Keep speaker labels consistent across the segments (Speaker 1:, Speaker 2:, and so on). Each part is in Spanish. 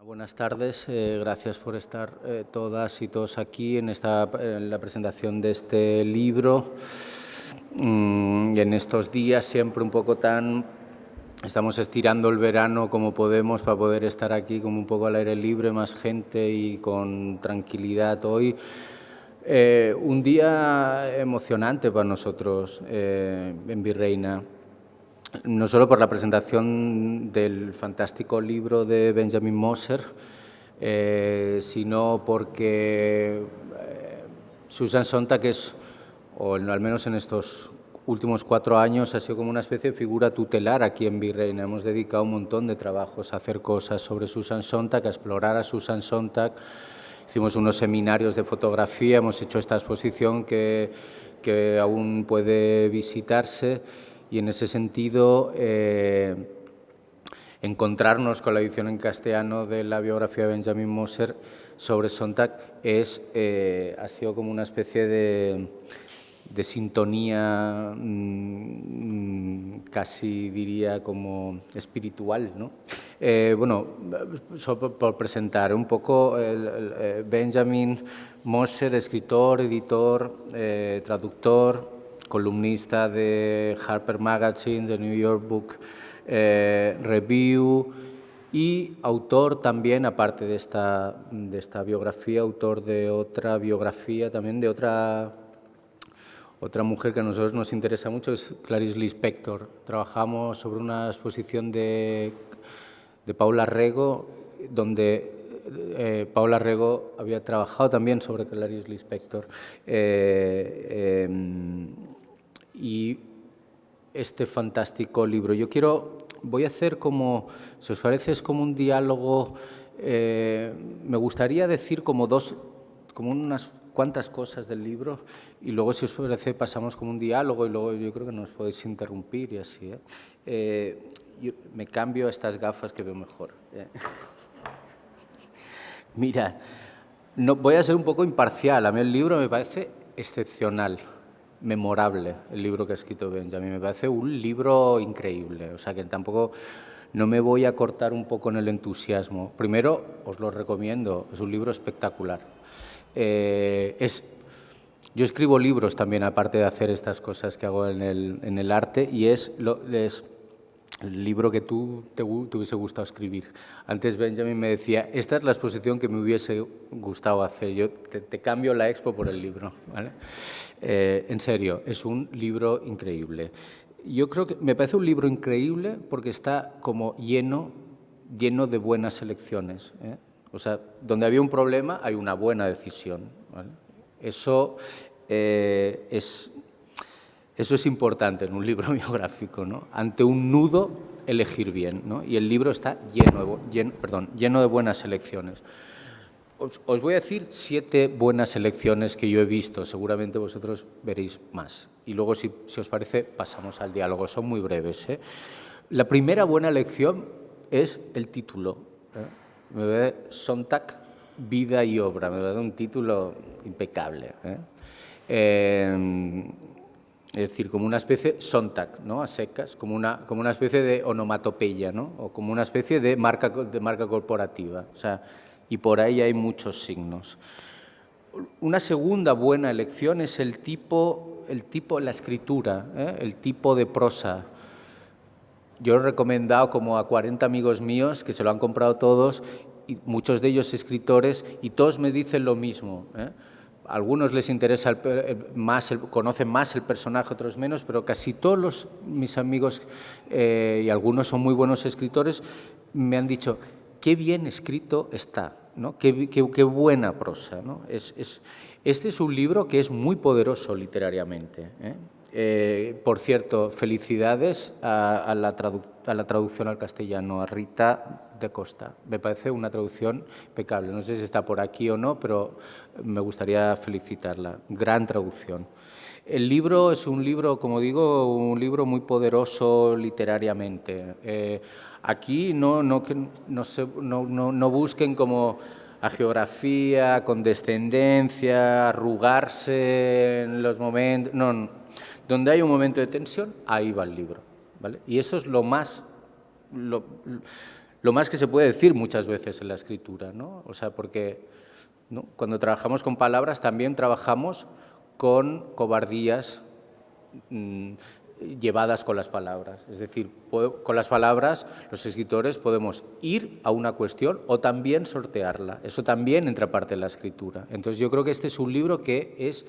Speaker 1: Buenas tardes, gracias por estar todas y todos aquí en la presentación de este libro. Y en estos días siempre un poco estamos estirando el verano como podemos para poder estar aquí como un poco al aire libre, más gente y con tranquilidad hoy. Un día emocionante para nosotros en Virreina. No solo por la presentación del fantástico libro de Benjamin Moser, sino porque Susan Sontag o al menos en estos últimos 4 años, ha sido como una especie de figura tutelar aquí en Virreina. Hemos dedicado un montón de trabajos a hacer cosas sobre Susan Sontag, a explorar a Susan Sontag. Hicimos unos seminarios de fotografía, hemos hecho esta exposición que aún puede visitarse. Y en ese sentido, encontrarnos con la edición en castellano de la biografía de Benjamin Moser sobre Sontag ha sido como una especie de sintonía, casi diría como espiritual, ¿no? Bueno, solo por presentar un poco, Benjamin Moser, escritor, editor, traductor, columnista de Harper Magazine, de New York Book Review y autor también, aparte de esta biografía, autor de otra biografía también de otra mujer que a nosotros nos interesa mucho, es Clarice Lispector. Trabajamos sobre una exposición de Paula Rego, donde Paula Rego había trabajado también sobre Clarice Lispector. Y este fantástico libro. Voy a hacer como, si os parece, es como un diálogo. Me gustaría decir como unas cuantas cosas del libro y luego, si os parece, pasamos como un diálogo y luego yo creo que nos podéis interrumpir y así. Yo me cambio a estas gafas que veo mejor. Mira, voy a ser un poco imparcial. A mí el libro me parece excepcional, memorable, el libro que ha escrito Benjamin. Me parece un libro increíble, o sea que tampoco no me voy a cortar un poco en el entusiasmo. Primero, os lo recomiendo, es un libro espectacular. Yo escribo libros también, aparte de hacer estas cosas que hago en el arte, y es el libro que te hubiese gustado escribir. Antes Benjamin me decía, esta es la exposición que me hubiese gustado hacer. Yo te cambio la expo por el libro, ¿vale? En serio, es un libro increíble. Yo creo que me parece un libro increíble porque está como lleno de buenas elecciones, ¿eh? O sea, donde había un problema hay una buena decisión, ¿vale? Eso es importante en un libro biográfico, ¿no? Ante un nudo, elegir bien, ¿no? Y el libro está lleno de buenas elecciones. Os voy a decir 7 buenas elecciones que yo he visto. Seguramente vosotros veréis más. Y luego, si os parece, pasamos al diálogo. Son muy breves, ¿eh? La primera buena elección es el título, ¿eh? Me ve Sontag, vida y obra. Me da un título impecable, ¿eh? Es decir, como una especie Sontag, ¿no? A secas, como una especie de onomatopeya, ¿no? O como una especie de marca corporativa. O sea, y por ahí hay muchos signos. Una segunda buena elección es el tipo, la escritura, ¿eh? El tipo de prosa. Yo he recomendado como a 40 amigos míos que se lo han comprado todos, y muchos de ellos escritores, y todos me dicen lo mismo, ¿eh? A algunos les interesa conocen más el personaje, otros menos, pero casi todos mis amigos, y algunos son muy buenos escritores, me han dicho, qué bien escrito está, ¿no? Qué buena prosa, ¿no? Este es un libro que es muy poderoso literariamente, ¿eh? Por cierto, felicidades a la traducción al castellano, a Rita de Costa. Me parece una traducción impecable. No sé si está por aquí o no, pero me gustaría felicitarla. Gran traducción. El libro es un libro, como digo, un libro muy poderoso literariamente. Aquí no busquen como a geografía, condescendencia, arrugarse en los momentos. No. Donde hay un momento de tensión, ahí va el libro, ¿vale? Y eso es lo más lo más que se puede decir muchas veces en la escritura, ¿no? O sea, porque, ¿no?, cuando trabajamos con palabras también trabajamos con cobardías llevadas con las palabras. Es decir, con las palabras los escritores podemos ir a una cuestión o también sortearla. Eso también entra parte de la escritura. Entonces yo creo que este es un libro que es,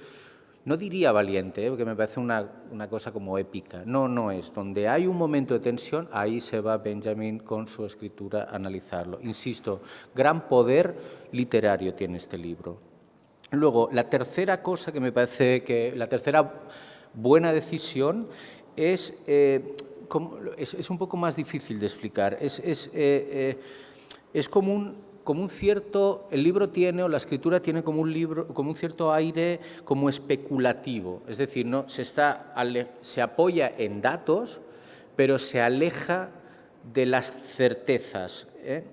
Speaker 1: no diría valiente, porque me parece una cosa como épica. No es. Donde hay un momento de tensión, ahí se va Benjamin con su escritura a analizarlo. Insisto, gran poder literario tiene este libro. Luego, la tercera cosa que me parece que, la tercera buena decisión es un poco más difícil de explicar. Es como un cierto, el libro tiene, o la escritura tiene como un cierto aire como especulativo. Es decir, no se apoya en datos, pero se aleja de las certezas, ¿eh?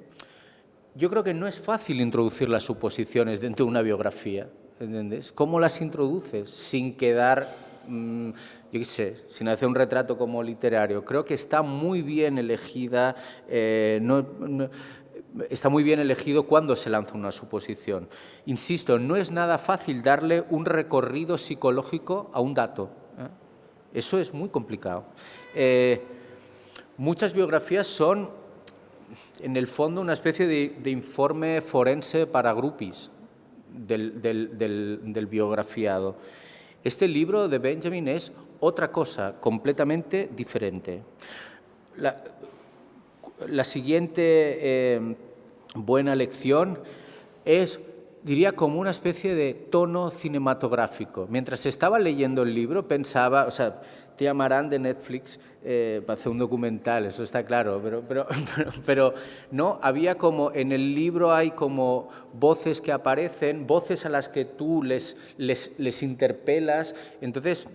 Speaker 1: Yo creo que no es fácil introducir las suposiciones dentro de una biografía, ¿entiendes? ¿Cómo las introduces sin quedar, yo qué sé, sin hacer un retrato como literario? Creo que está muy bien elegida, está muy bien elegido cuando se lanza una suposición. Insisto, no es nada fácil darle un recorrido psicológico a un dato, ¿eh? Eso es muy complicado. Muchas biografías son, en el fondo, una especie de informe forense para groupies del biografiado. Este libro de Benjamin es otra cosa completamente diferente. La siguiente buena lección es, diría, como una especie de tono cinematográfico. Mientras estaba leyendo el libro pensaba, o sea, te llamarán de Netflix para hacer un documental, eso está claro, pero no, había como, en el libro hay como voces que aparecen, voces a las que tú les interpelas, entonces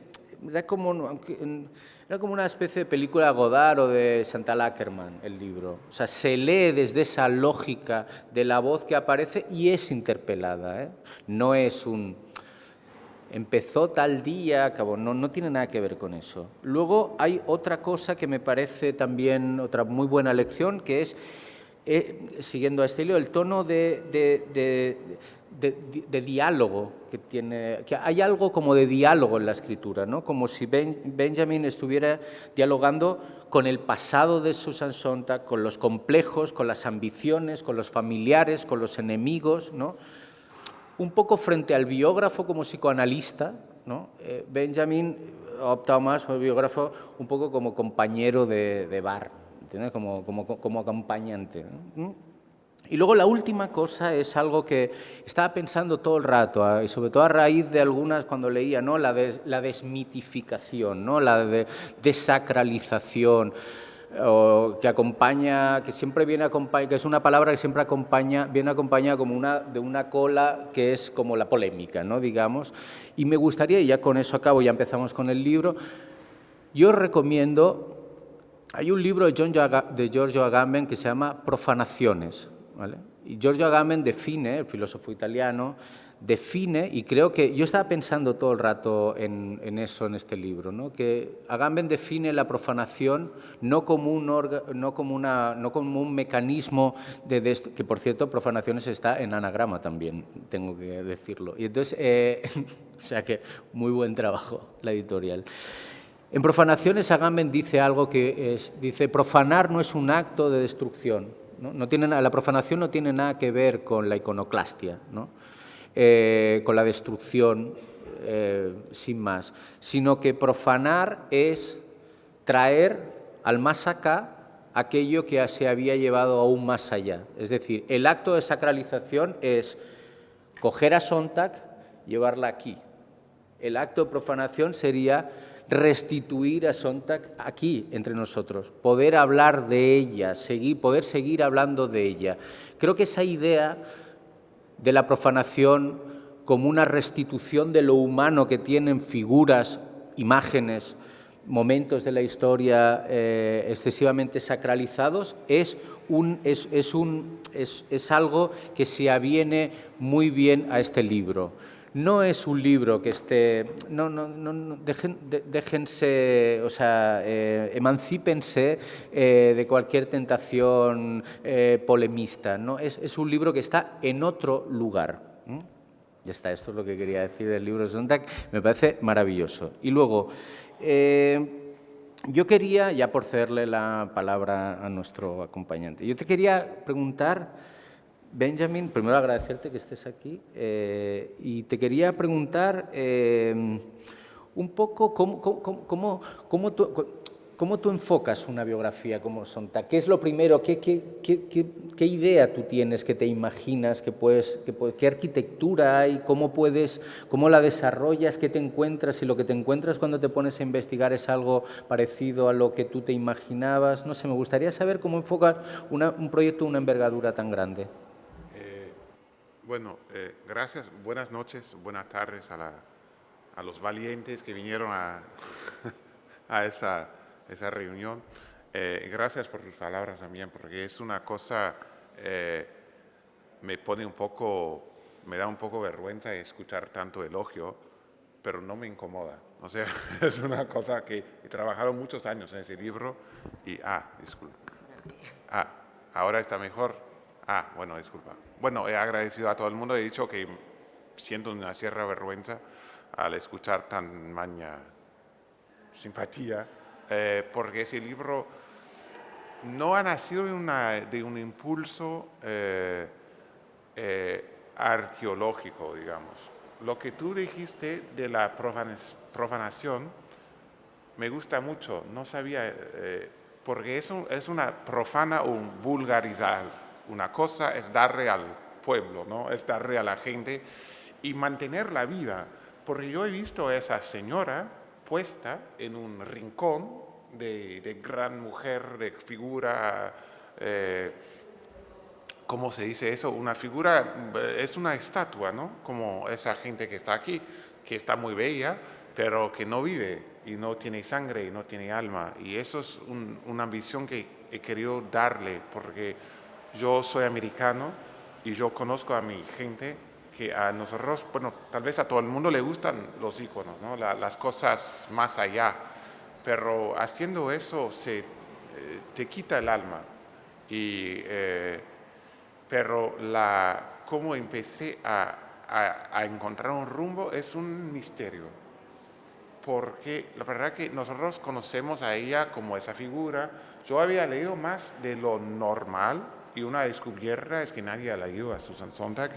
Speaker 1: era como una especie de película de Godard o de Chantal Akerman, el libro. O sea, se lee desde esa lógica de la voz que aparece y es interpelada, ¿eh? No es un empezó tal día, acabó, no tiene nada que ver con eso. Luego hay otra cosa que me parece también otra muy buena lección, que es, siguiendo a este hilo, el tono de diálogo que tiene, que hay algo como de diálogo en la escritura, ¿no? Como si Benjamin estuviera dialogando con el pasado de Susan Sontag, con los complejos, con las ambiciones, con los familiares, con los enemigos, ¿no? Un poco frente al biógrafo como psicoanalista, ¿no? Benjamin ha optado más por el biógrafo un poco como compañero de bar, ¿entiendes? Como acompañante, ¿no? Y luego la última cosa es algo que estaba pensando todo el rato, y sobre todo a raíz de algunas, cuando leía, ¿no?, la desmitificación, ¿no?, la desacralización, que acompaña, que siempre viene acompañada, que es una palabra que siempre viene acompañada como de una cola que es como la polémica, ¿no?, digamos. Y me gustaría, y ya con eso acabo, ya empezamos con el libro, yo os recomiendo, hay un libro de Giorgio Agamben que se llama Profanaciones, ¿vale? Y Giorgio Agamben define, el filósofo italiano, define, y creo que yo estaba pensando todo el rato en eso en este libro, ¿no?, que Agamben define la profanación no como un mecanismo que, por cierto, Profanaciones está en anagrama también, tengo que decirlo. Y entonces, o sea que muy buen trabajo la editorial. En Profanaciones Agamben dice algo que dice, profanar no es un acto de destrucción, ¿no? La profanación no tiene nada que ver con la iconoclastia, ¿no?, con la destrucción, sin más, sino que profanar es traer al más acá aquello que se había llevado aún más allá. Es decir, el acto de sacralización es coger a Sontag, llevarla aquí. El acto de profanación sería restituir a Sontag aquí, entre nosotros, poder hablar de ella, poder seguir hablando de ella. Creo que esa idea de la profanación como una restitución de lo humano que tienen figuras, imágenes, momentos de la historia excesivamente sacralizados, es algo que se aviene muy bien a este libro. no es un libro que esté... déjense, o sea, emancípense de cualquier tentación polemista, ¿no? Es un libro que está en otro lugar. Ya está, esto es lo que quería decir del libro de Sontag, me parece maravilloso. Y luego, yo quería, ya por cederle la palabra a nuestro acompañante, yo te quería preguntar, Benjamin, primero agradecerte que estés aquí, y te quería preguntar un poco cómo tú enfocas una biografía como Sontag. ¿Qué es lo primero? ¿Qué idea tú tienes, que te imaginas, qué arquitectura hay, cómo la desarrollas, qué te encuentras, y lo que te encuentras cuando te pones a investigar es algo parecido a lo que tú te imaginabas? No sé, me gustaría saber cómo enfocas un proyecto de una envergadura tan grande.
Speaker 2: Bueno, gracias. Buenas noches, buenas tardes a los valientes que vinieron a, a esa reunión. Gracias por tus palabras también, porque es una cosa, me da un poco vergüenza escuchar tanto elogio, pero no me incomoda. O sea, es una cosa que he trabajado muchos años en ese libro y, disculpa. Ahora está mejor. Bueno, disculpa. Bueno, he agradecido a todo el mundo. He dicho que siento una cierta vergüenza al escuchar tan maña simpatía, porque ese libro no ha nacido de un impulso arqueológico, digamos. Lo que tú dijiste de la profanación me gusta mucho. No sabía, porque es una profana o un vulgarizar. Una cosa es darle al pueblo, ¿no? Es darle a la gente y mantenerla viva. Porque yo he visto a esa señora puesta en un rincón de gran mujer, de figura, ¿cómo se dice eso? Una figura, es una estatua, ¿no? Como esa gente que está aquí, que está muy bella, pero que no vive y no tiene sangre y no tiene alma. Y eso es una ambición que he querido darle, porque yo soy americano y yo conozco a mi gente, que a nosotros, bueno, tal vez a todo el mundo le gustan los íconos, ¿no? Las cosas más allá, pero haciendo eso te quita el alma. Pero cómo empecé a encontrar un rumbo es un misterio, porque la verdad que nosotros conocemos a ella como esa figura. Yo había leído más de lo normal, y una descubierta es que nadie ha leído a Susan Sontag,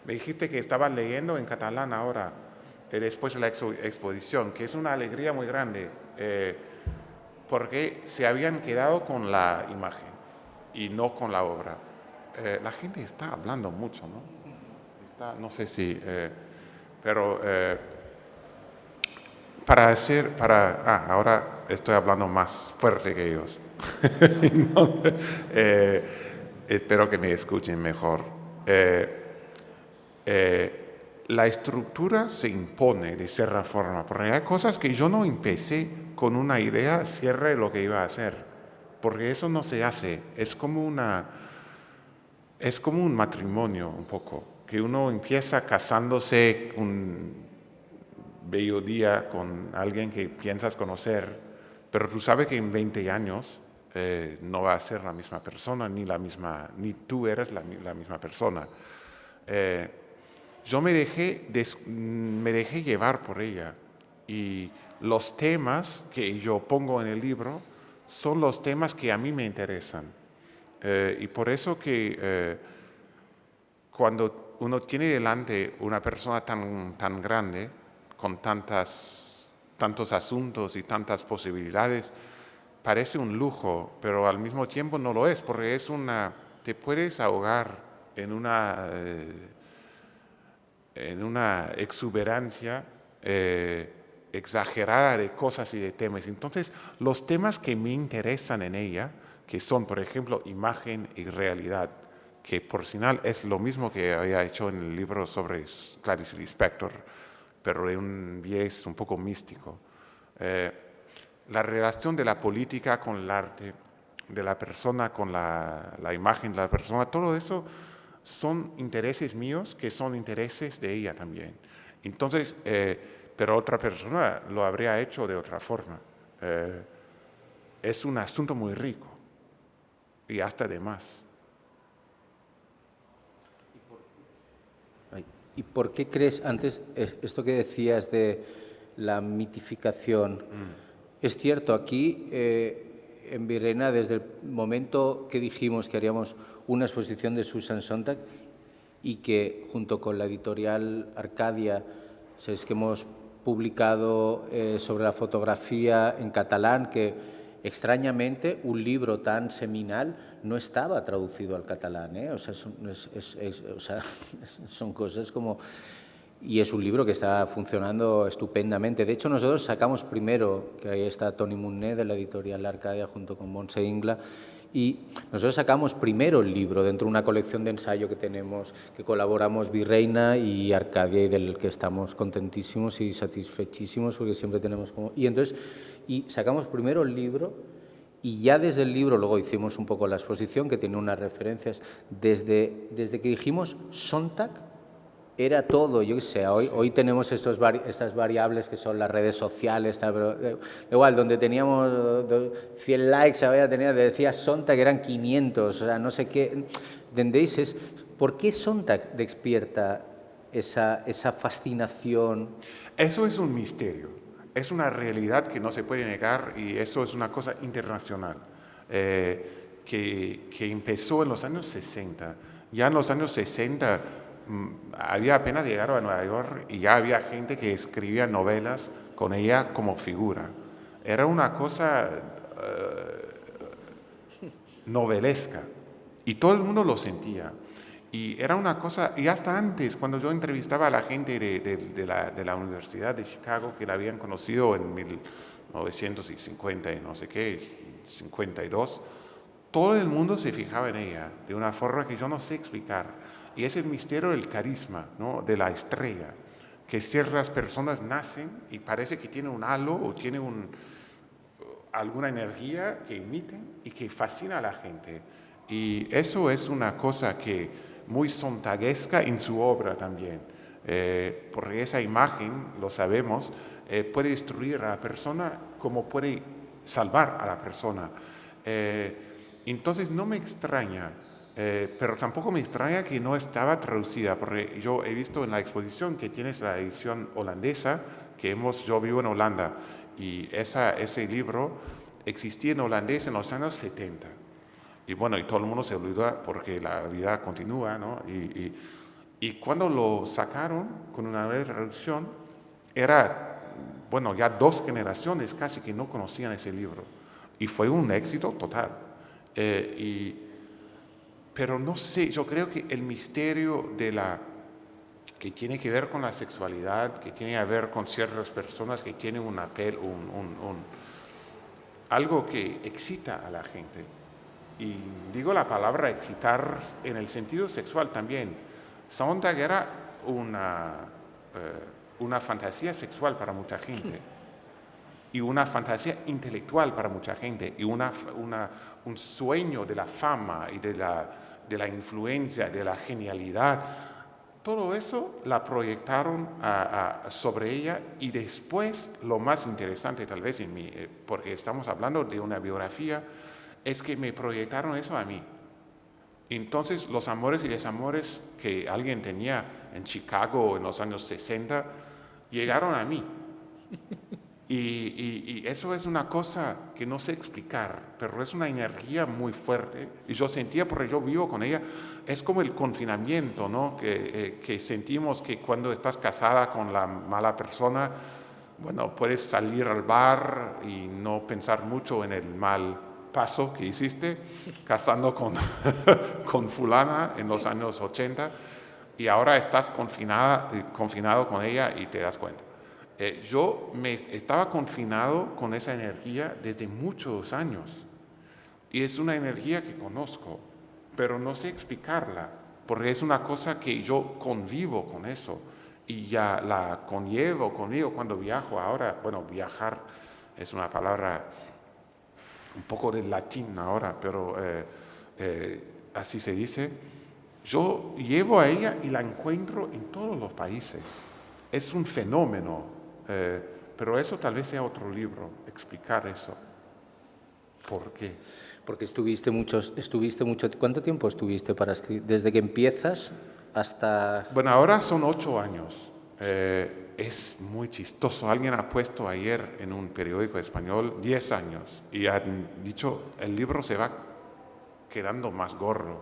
Speaker 2: me dijiste que estabas leyendo en catalán ahora, después de la exposición, que es una alegría muy grande, porque se habían quedado con la imagen y no con la obra. La gente está hablando mucho, ¿no? No sé si, pero ahora estoy hablando más fuerte que ellos. No, espero que me escuchen mejor. La estructura se impone de cierta forma, porque hay cosas que yo no empecé con una idea cierre lo que iba a hacer, porque eso no se hace. Es como un matrimonio un poco, que uno empieza casándose un bello día con alguien que piensas conocer, pero tú sabes que en 20 años no va a ser la misma persona, ni tú eres la misma persona. Yo me dejé llevar por ella, y los temas que yo pongo en el libro son los temas que a mí me interesan. Y por eso que cuando uno tiene delante una persona tan grande, con tantos asuntos y tantas posibilidades, parece un lujo, pero al mismo tiempo no lo es, porque te puedes ahogar en una exuberancia exagerada de cosas y de temas. Entonces, los temas que me interesan en ella, que son, por ejemplo, imagen y realidad, que por final es lo mismo que había hecho en el libro sobre Clarice Lispector, pero de un biais un poco místico. La relación de la política con el arte, de la persona con la imagen de la persona, todo eso son intereses míos que son intereses de ella también. Entonces, pero otra persona lo habría hecho de otra forma. Es un asunto muy rico y hasta de más.
Speaker 1: ¿Y por qué crees, antes, esto que decías de la mitificación, es cierto, aquí en Virreina, desde el momento que dijimos que haríamos una exposición de Susan Sontag y que junto con la editorial Arcadia, es que hemos publicado sobre la fotografía en catalán, que extrañamente un libro tan seminal no estaba traducido al catalán, o sea, son cosas como... Y es un libro que está funcionando estupendamente. De hecho, nosotros sacamos primero, que ahí está Toni Munné de la editorial Arcadia junto con Montse Ingla, y nosotros sacamos primero el libro dentro de una colección de ensayo que tenemos, que colaboramos Virreina y Arcadia, y del que estamos contentísimos y satisfechísimos porque siempre tenemos como... Y sacamos primero el libro y ya desde el libro luego hicimos un poco la exposición que tiene unas referencias. Desde que dijimos Sontag, era todo, yo qué sé, hoy tenemos estas variables que son las redes sociales, pero igual, donde teníamos 100 likes, decía Sontag que eran 500, o sea, no sé qué. ¿Entendéis? ¿Por qué Sontag despierta esa fascinación?
Speaker 2: Eso es un misterio, es una realidad que no se puede negar y eso es una cosa internacional que empezó en los años 60. Ya en los años 60 había apenas llegado a Nueva York y ya había gente que escribía novelas con ella como figura. Era una cosa novelesca y todo el mundo lo sentía. Y era una cosa, y hasta antes, cuando yo entrevistaba a la gente de la Universidad de Chicago, que la habían conocido en 1950 y no sé qué, 52, todo el mundo se fijaba en ella de una forma que yo no sé explicar. Y es el misterio del carisma, ¿no? De la estrella, que ciertas personas nacen y parece que tienen un halo o tienen alguna energía que emiten y que fascina a la gente. Y eso es una cosa que muy sontaguesca en su obra también, porque esa imagen, lo sabemos, puede destruir a la persona como puede salvar a la persona. Entonces no me extraña, pero tampoco me extraña que no estaba traducida, porque yo he visto en la exposición que tienes la edición holandesa, yo vivo en Holanda, y ese libro existía en holandés en los años 70. Y bueno, y todo el mundo se olvidó porque la vida continúa, ¿no? Y cuando lo sacaron con una nueva traducción, bueno, ya 2 generaciones casi que no conocían ese libro. Y fue un éxito total. Pero no sé, yo creo que el misterio que tiene que ver con la sexualidad, que tiene que ver con ciertas personas que tienen algo que excita a la gente. Y digo la palabra excitar en el sentido sexual también. Sontag era una fantasía sexual para mucha gente y una fantasía intelectual para mucha gente y un sueño de la fama y de la influencia, de la genialidad. Todo eso la proyectaron sobre ella y después, lo más interesante tal vez porque estamos hablando de una biografía, es que me proyectaron eso a mí. Entonces, los amores y desamores que alguien tenía en Chicago en los años 60 llegaron a mí. Y eso es una cosa que no sé explicar, pero es una energía muy fuerte. Y yo sentía, porque yo vivo con ella, es como el confinamiento, ¿no? Que sentimos que cuando estás casada con la mala persona, bueno, puedes salir al bar y no pensar mucho en el mal paso que hiciste casando con fulana en los años 80 y ahora estás confinado con ella y te das cuenta. Yo estaba confinado con esa energía desde muchos años y es una energía que conozco, pero no sé explicarla porque es una cosa que yo convivo con eso y ya la conllevo conmigo cuando viajo ahora. Bueno, viajar es una palabra un poco del latín ahora, pero así se dice. Yo llevo a ella y la encuentro en todos los países. es un fenómeno, pero eso tal vez sea otro libro, explicar eso. ¿Por qué?
Speaker 1: Porque estuviste mucho, ¿cuánto tiempo estuviste para escribir? Desde que empiezas hasta...
Speaker 2: Bueno, ahora son 8 años. Es muy chistoso. Alguien ha puesto ayer en un periódico español 10 años y han dicho, el libro se va quedando más gordo.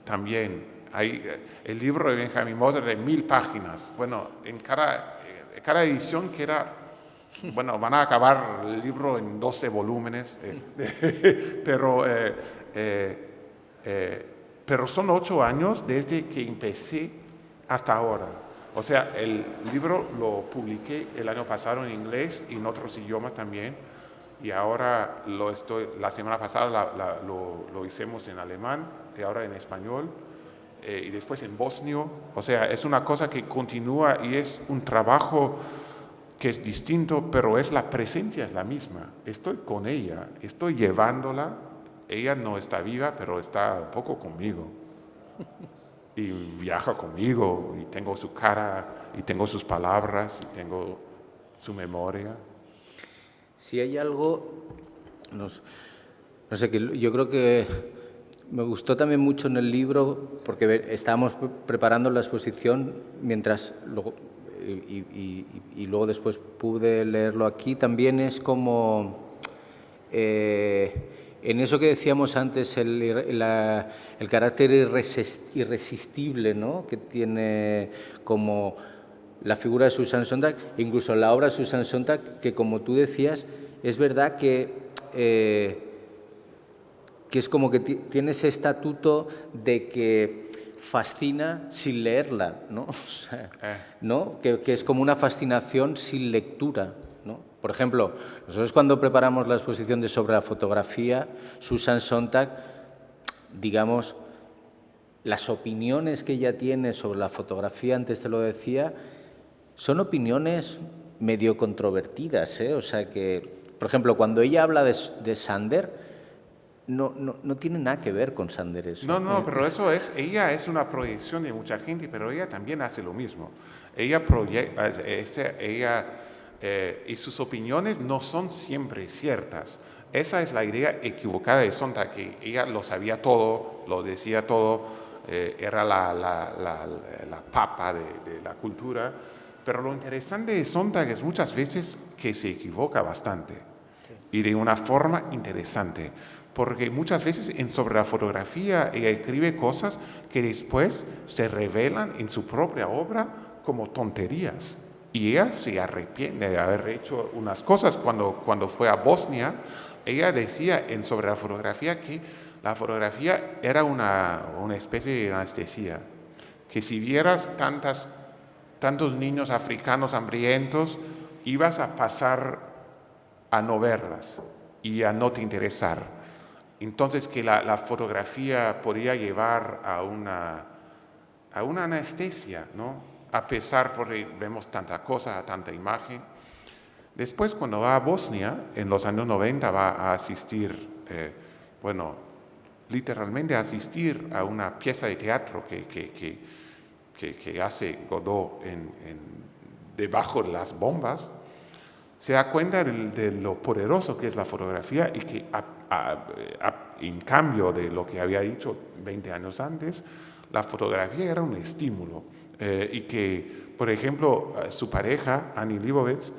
Speaker 2: También hay el libro de Benjamin Moser de 1000 páginas. Bueno, en cada edición queda... Bueno, van a acabar el libro en 12 volúmenes, pero son 8 años desde que empecé hasta ahora. O sea, el libro lo publiqué el año pasado en inglés y en otros idiomas también, y ahora la semana pasada lo hicimos en alemán, y ahora en español, y después en bosnio. O sea, es una cosa que continúa y es un trabajo que es distinto, pero la presencia es la misma. Estoy con ella, estoy llevándola. Ella no está viva, pero está un poco conmigo. Y viaja conmigo, y tengo su cara, y tengo sus palabras, y tengo su memoria.
Speaker 1: Si hay algo, no sé, que yo creo que me gustó también mucho en el libro, porque estábamos preparando la exposición mientras... Y luego después pude leerlo aquí, también es como, en eso que decíamos antes, el carácter irresistible, ¿no?, que tiene como la figura de Susan Sontag, incluso la obra de Susan Sontag, que como tú decías, es verdad que es como que tiene ese estatuto de que fascina sin leerla, ¿no? O sea, ¿no? Que es como una fascinación sin lectura, ¿no? Por ejemplo, nosotros cuando preparamos la exposición sobre la fotografía, Susan Sontag, digamos, las opiniones que ella tiene sobre la fotografía, antes te lo decía, son opiniones medio controvertidas, ¿eh? O sea que, por ejemplo, cuando ella habla de Sander, no tiene nada que ver con Sander eso.
Speaker 2: No, pero ella es una proyección de mucha gente, pero ella también hace lo mismo. Y sus opiniones no son siempre ciertas. Esa es la idea equivocada de Sontag, que ella lo sabía todo, lo decía todo, era la papa de la cultura. Pero lo interesante de Sontag es muchas veces que se equivoca bastante, y de una forma interesante. Porque muchas veces sobre la fotografía ella escribe cosas que después se revelan en su propia obra como tonterías. Y ella se arrepiente de haber hecho unas cosas. Cuando fue a Bosnia, ella decía sobre la fotografía que la fotografía era una especie de anestesia. Que si vieras tantos niños africanos hambrientos, ibas a pasar a no verlas y a no te interesar. Entonces, que la fotografía podía llevar a una anestesia, ¿no? A pesar porque vemos tanta cosa, tanta imagen. Después, cuando va a Bosnia, en los años 90, va a asistir, literalmente a asistir a una pieza de teatro que hace Godot debajo de las bombas. Se da cuenta de lo poderoso que es la fotografía y que en cambio de lo que había dicho 20 años antes, la fotografía era un estímulo y que, por ejemplo, su pareja, Annie Leibovitz,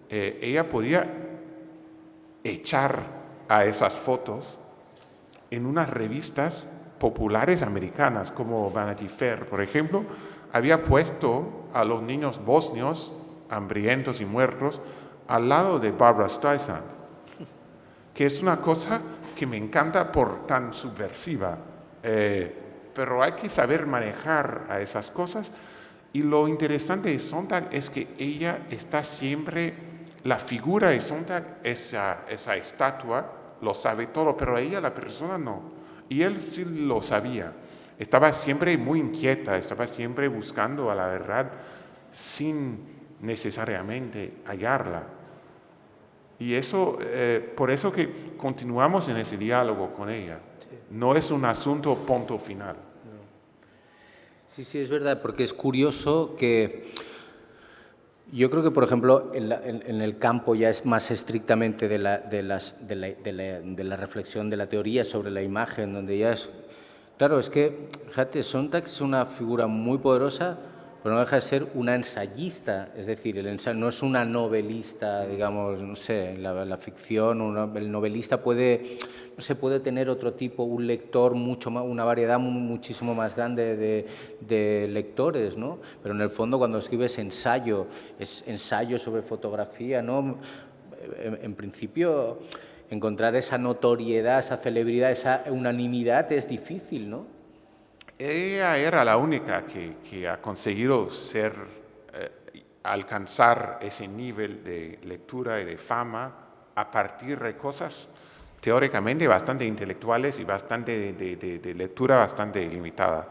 Speaker 2: ella podía echar a esas fotos en unas revistas populares americanas como Vanity Fair, por ejemplo, había puesto a los niños bosnios hambrientos y muertos al lado de Barbra Streisand, que es una cosa que me encanta por tan subversiva, pero hay que saber manejar a esas cosas. Y lo interesante de Sontag es que ella está siempre, la figura de Sontag, esa estatua, lo sabe todo, pero ella, la persona, no. Y él sí lo sabía. Estaba siempre muy inquieta, estaba siempre buscando a la verdad sin necesariamente hallarla. Y eso, por eso que continuamos en ese diálogo con ella. Sí. No es un asunto punto final.
Speaker 1: No. Sí, es verdad, porque es curioso que Yo creo que, por ejemplo, en el campo ya es más estrictamente de la reflexión de la teoría sobre la imagen, donde ya es... Claro, es que, fíjate, Sontag es una figura muy poderosa, pero no deja de ser una ensayista, es decir, no es una novelista, digamos, no sé, la ficción, el novelista puede, no sé, puede tener otro tipo, un lector mucho más, una variedad muchísimo más grande de lectores, ¿no? Pero en el fondo cuando escribes ensayo, es ensayo sobre fotografía, ¿no? En principio encontrar esa notoriedad, esa celebridad, esa unanimidad es difícil, ¿no?
Speaker 2: Ella era la única que ha conseguido alcanzar ese nivel de lectura y de fama a partir de cosas teóricamente bastante intelectuales y bastante de lectura bastante limitada.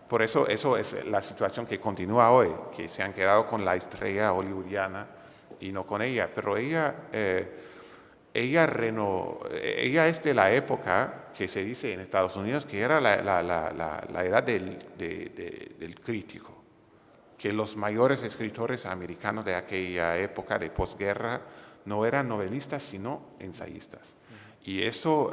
Speaker 2: Por eso es la situación que continúa hoy, que se han quedado con la estrella hollywoodiana y no con ella. Pero ella es de la época que se dice en Estados Unidos que era la edad del crítico, que los mayores escritores americanos de aquella época de posguerra no eran novelistas sino ensayistas. Y eso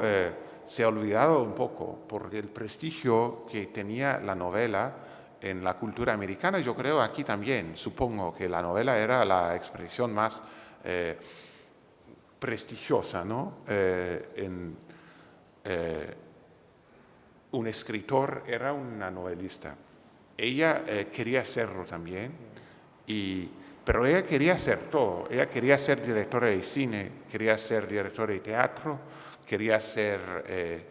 Speaker 2: se ha olvidado un poco por el prestigio que tenía la novela en la cultura americana. Yo creo aquí también, supongo que la novela era la expresión más prestigiosa, ¿no? Un escritor era una novelista. Ella quería serlo también, pero ella quería hacer todo. Ella quería ser directora de cine, quería ser directora de teatro, quería ser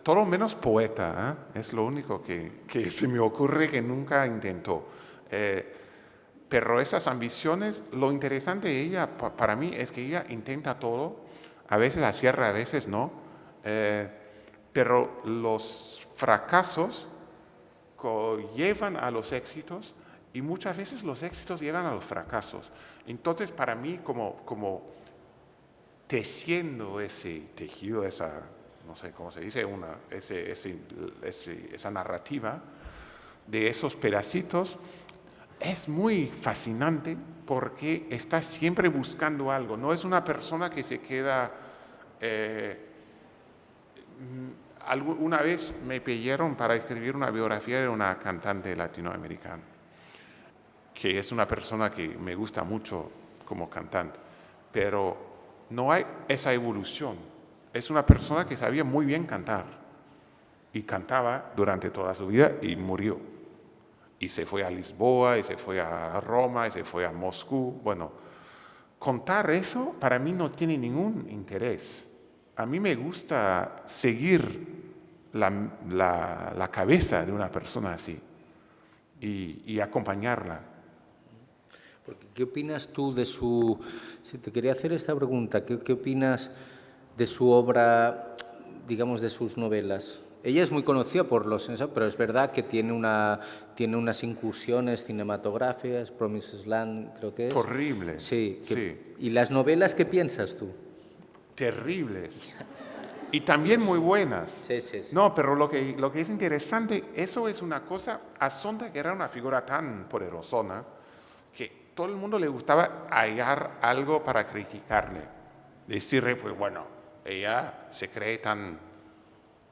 Speaker 2: todo menos poeta. Es lo único que se me ocurre que nunca intentó. Pero esas ambiciones, lo interesante de ella para mí es que ella intenta todo, a veces acierta, a veces no, pero los fracasos llevan a los éxitos y muchas veces los éxitos llevan a los fracasos. Entonces, para mí, como teciendo ese tejido, no sé cómo se dice, esa narrativa de esos pedacitos, es muy fascinante porque está siempre buscando algo. No es una persona que se queda... una vez me pidieron para escribir una biografía de una cantante latinoamericana, que es una persona que me gusta mucho como cantante, pero no hay esa evolución. Es una persona que sabía muy bien cantar y cantaba durante toda su vida y murió. Y se fue a Lisboa, y se fue a Roma, y se fue a Moscú. Bueno, contar eso para mí no tiene ningún interés. A mí me gusta seguir la cabeza de una persona así y acompañarla.
Speaker 1: Porque, ¿qué opinas tú de su... Si te quería hacer esta pregunta, ¿qué opinas de su obra, digamos, de sus novelas? Ella es muy conocida por los ensayos, pero es verdad que tiene unas incursiones cinematográficas, Promised Land, creo que es.
Speaker 2: Horribles.
Speaker 1: Sí.
Speaker 2: Sí.
Speaker 1: ¿Y las novelas qué piensas tú?
Speaker 2: Terribles. Y también muy buenas.
Speaker 1: Sí.
Speaker 2: No, pero lo que es interesante, eso es una cosa, a Sontag que era una figura tan poderosona, que todo el mundo le gustaba hallar algo para criticarle. Decirle, pues bueno, ella se cree tan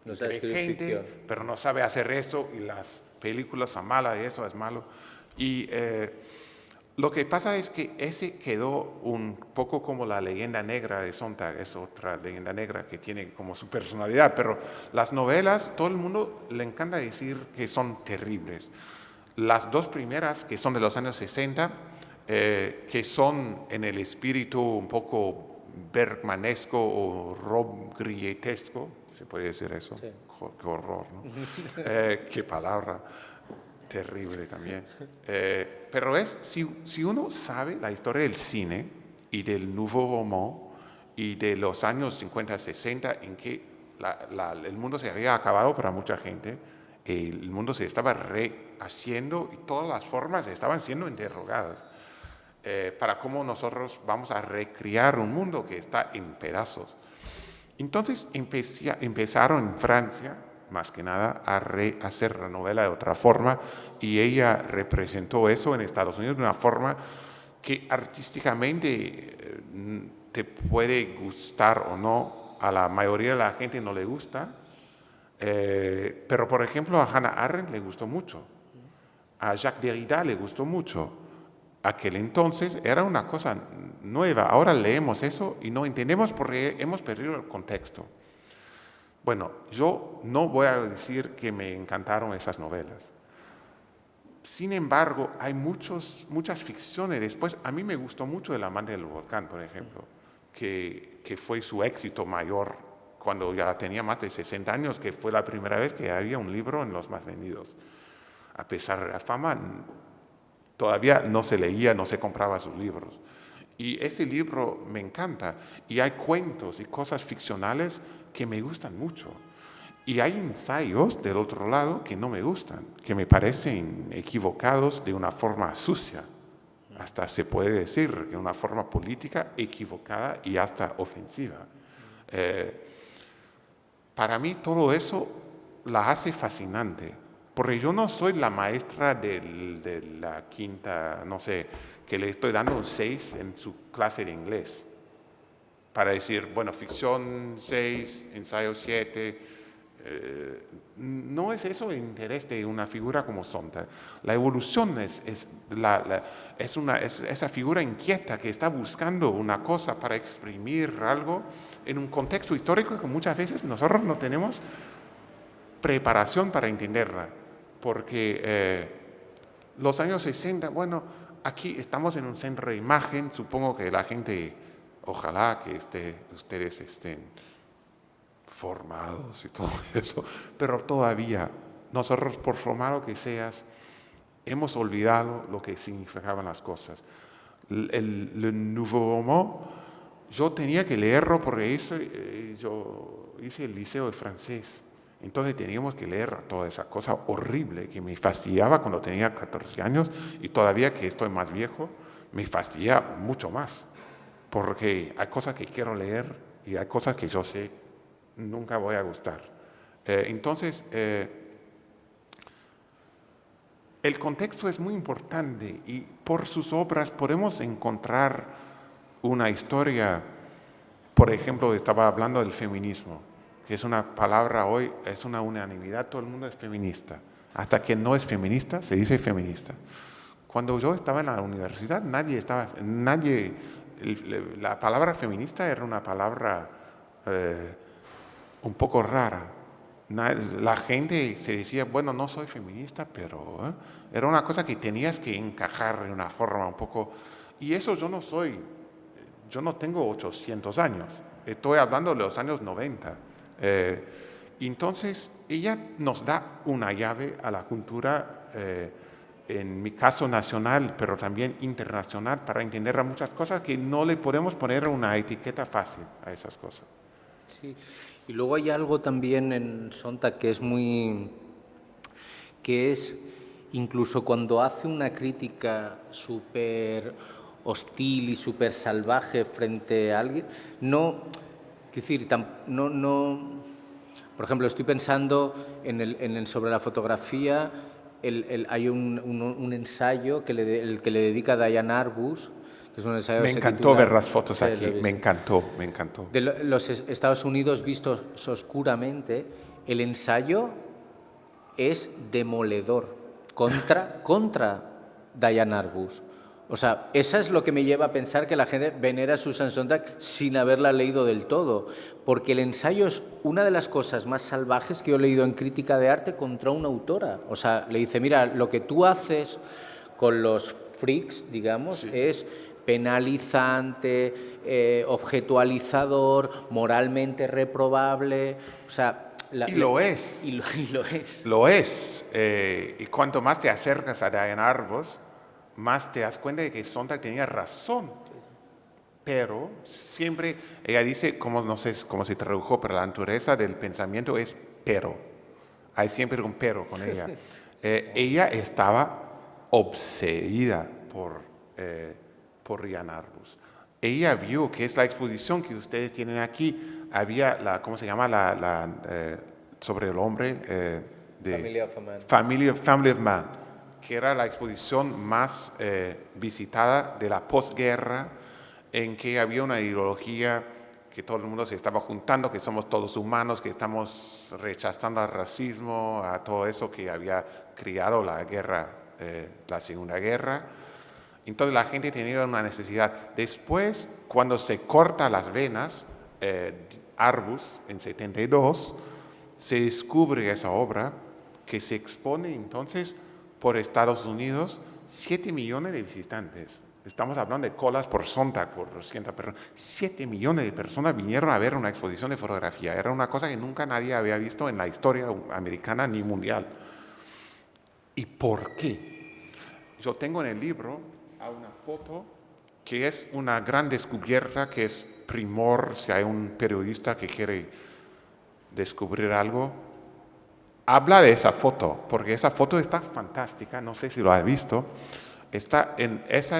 Speaker 1: No sabe escribir ficción,
Speaker 2: pero no sabe hacer eso y las películas son malas y eso es malo. Y lo que pasa es que ese quedó un poco como la leyenda negra de Sontag, es otra leyenda negra que tiene como su personalidad, pero las novelas, todo el mundo le encanta decir que son terribles. Las dos primeras, que son de los años 60, que son en el espíritu un poco bergmanesco o robgrietesco, ¿se puede decir eso?
Speaker 1: Sí.
Speaker 2: Qué horror, ¿no? Qué palabra terrible también. Pero si uno sabe la historia del cine y del Nouveau Roman y de los años 50, 60, en que el mundo se había acabado para mucha gente, el mundo se estaba rehaciendo y todas las formas estaban siendo interrogadas para cómo nosotros vamos a recrear un mundo que está en pedazos. Entonces empezaron en Francia, más que nada, a rehacer la novela de otra forma y ella representó eso en Estados Unidos de una forma que artísticamente te puede gustar o no, a la mayoría de la gente no le gusta, pero por ejemplo a Hannah Arendt le gustó mucho, a Jacques Derrida le gustó mucho. Aquel entonces era una cosa nueva, ahora leemos eso y no entendemos porque hemos perdido el contexto. Bueno, yo no voy a decir que me encantaron esas novelas. Sin embargo, hay muchas ficciones. Después, a mí me gustó mucho El amante del volcán, por ejemplo, que fue su éxito mayor cuando ya tenía más de 60 años, que fue la primera vez que había un libro en los más vendidos. A pesar de la fama, todavía no se leía, no se compraba sus libros. Y ese libro me encanta. Y hay cuentos y cosas ficcionales que me gustan mucho. Y hay ensayos del otro lado que no me gustan, que me parecen equivocados de una forma sucia. Hasta se puede decir de una forma política equivocada y hasta ofensiva. Para mí todo eso la hace fascinante. Porque yo no soy la maestra de la quinta, no sé, que le estoy dando un 6 en su clase de inglés. Para decir, bueno, ficción 6, ensayo 7. No es eso el interés de una figura como Sontag. La evolución es esa figura inquieta que está buscando una cosa para exprimir algo en un contexto histórico que muchas veces nosotros no tenemos preparación para entenderla. Porque los años 60, bueno, aquí estamos en un centro de imagen, supongo que la gente, ojalá que ustedes estén formados y todo eso, pero todavía nosotros, por formado que seas, hemos olvidado lo que significaban las cosas. El Nouveau Roman, yo tenía que leerlo porque yo hice el liceo de francés. Entonces teníamos que leer toda esa cosa horrible que me fastidiaba cuando tenía 14 años y todavía que estoy más viejo, me fastidia mucho más. Porque hay cosas que quiero leer y hay cosas que yo sé nunca voy a gustar. Entonces, el contexto es muy importante y por sus obras podemos encontrar una historia. Por ejemplo, estaba hablando del feminismo, que es una palabra hoy, es una unanimidad, todo el mundo es feminista. Hasta quien no es feminista, se dice feminista. Cuando yo estaba en la universidad, la palabra feminista era una palabra un poco rara. La gente se decía, bueno, no soy feminista, pero era una cosa que tenías que encajar de una forma un poco. Y eso yo no tengo 800 años, estoy hablando de los años 90. Entonces, ella nos da una llave a la cultura, en mi caso nacional, pero también internacional, para entender a muchas cosas que no le podemos poner una etiqueta fácil a esas cosas.
Speaker 1: Sí, y luego hay algo también en Sontag que es incluso cuando hace una crítica súper hostil y súper salvaje frente a alguien, por ejemplo, estoy pensando sobre la fotografía, hay un ensayo que le dedica Diane Arbus, que es un ensayo
Speaker 2: me encantó ver las fotos aquí, me encantó.
Speaker 1: De los Estados Unidos vistos oscuramente, el ensayo es demoledor contra Diane Arbus. O sea, eso es lo que me lleva a pensar que la gente venera a Susan Sontag sin haberla leído del todo, porque el ensayo es una de las cosas más salvajes que yo he leído en crítica de arte contra una autora. O sea, le dice, mira, lo que tú haces con los freaks, digamos, sí, es penalizante, objetualizador, moralmente reprobable. O sea,
Speaker 2: lo es.
Speaker 1: Y lo es.
Speaker 2: Lo es. Y cuanto más te acercas a Diane Arbus, más te das cuenta de que Sontag tenía razón. Pero siempre, ella dice, no sé cómo se tradujo, pero la naturaleza del pensamiento es pero. Hay siempre un pero con ella. Ella estaba obsedida por Diane Arbus. Ella vio que es la exposición que ustedes tienen aquí, había ¿cómo se llama? Sobre el hombre
Speaker 1: Family of Man.
Speaker 2: Family of Man, que era la exposición más visitada de la posguerra, en que había una ideología que todo el mundo se estaba juntando, que somos todos humanos, que estamos rechazando al racismo, a todo eso que había criado la guerra, la Segunda Guerra. Entonces la gente tenía una necesidad. Después, cuando se corta las venas, Arbus, en 72, se descubre esa obra que se expone entonces por Estados Unidos, 7 millones de visitantes. Estamos hablando de colas por Sonntag, por 200 personas. 7 millones de personas vinieron a ver una exposición de fotografía. Era una cosa que nunca nadie había visto en la historia americana ni mundial. ¿Y por qué? Yo tengo en el libro una foto que es una gran descubierta, que es primor si hay un periodista que quiere descubrir algo. Habla de esa foto, porque esa foto está fantástica, no sé si lo has visto. Esa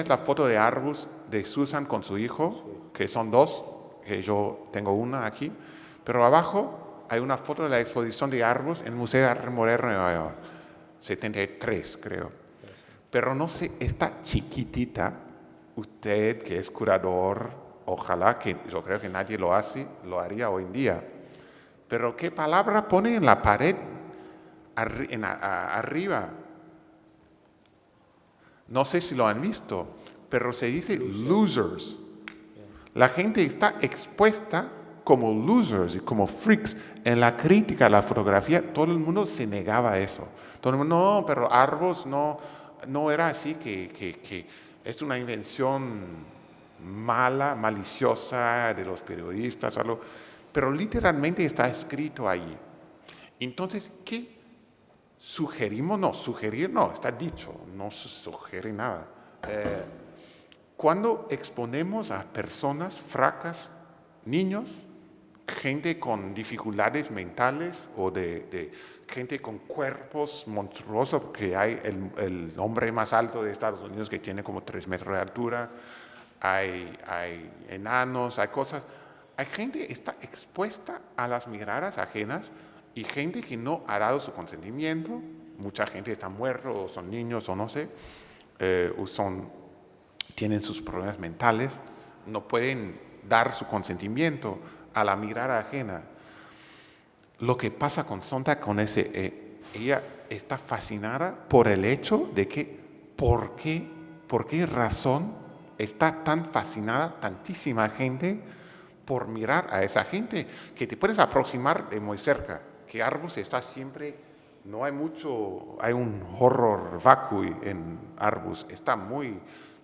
Speaker 2: es la foto de Arbus, de Susan con su hijo, que son dos, que yo tengo una aquí, pero abajo hay una foto de la exposición de Arbus en el Museo de Arte Moderno de Nueva York, 73 creo. Pero no sé, está chiquitita, usted que es curador, ojalá, que yo creo que nadie lo hace, lo haría hoy en día. Pero ¿qué palabra pone en la pared arriba? No sé si lo han visto, pero se dice losers. La gente está expuesta como losers y como freaks. En la crítica a la fotografía, todo el mundo se negaba a eso. Todo el mundo, no, pero Arbus no era así, que es una invención mala, maliciosa de los periodistas, algo. Pero literalmente está escrito ahí. Entonces, ¿qué sugerimos? No, sugerir no, está dicho, no se sugiere nada. Cuando exponemos a personas fracas, niños, gente con dificultades mentales o de gente con cuerpos monstruosos, porque hay el hombre más alto de Estados Unidos que tiene como 3 metros de altura, hay enanos, hay cosas. Hay gente que está expuesta a las miradas ajenas y gente que no ha dado su consentimiento. Mucha gente está muerta, o son niños, o no sé, tienen sus problemas mentales, no pueden dar su consentimiento a la mirada ajena. Lo que pasa con Sonntag, con ella está fascinada por el hecho de que, ¿por qué razón está tan fascinada tantísima gente por mirar a esa gente? Que te puedes aproximar de muy cerca, que Arbus está siempre, no hay mucho, hay un horror vacui en Arbus,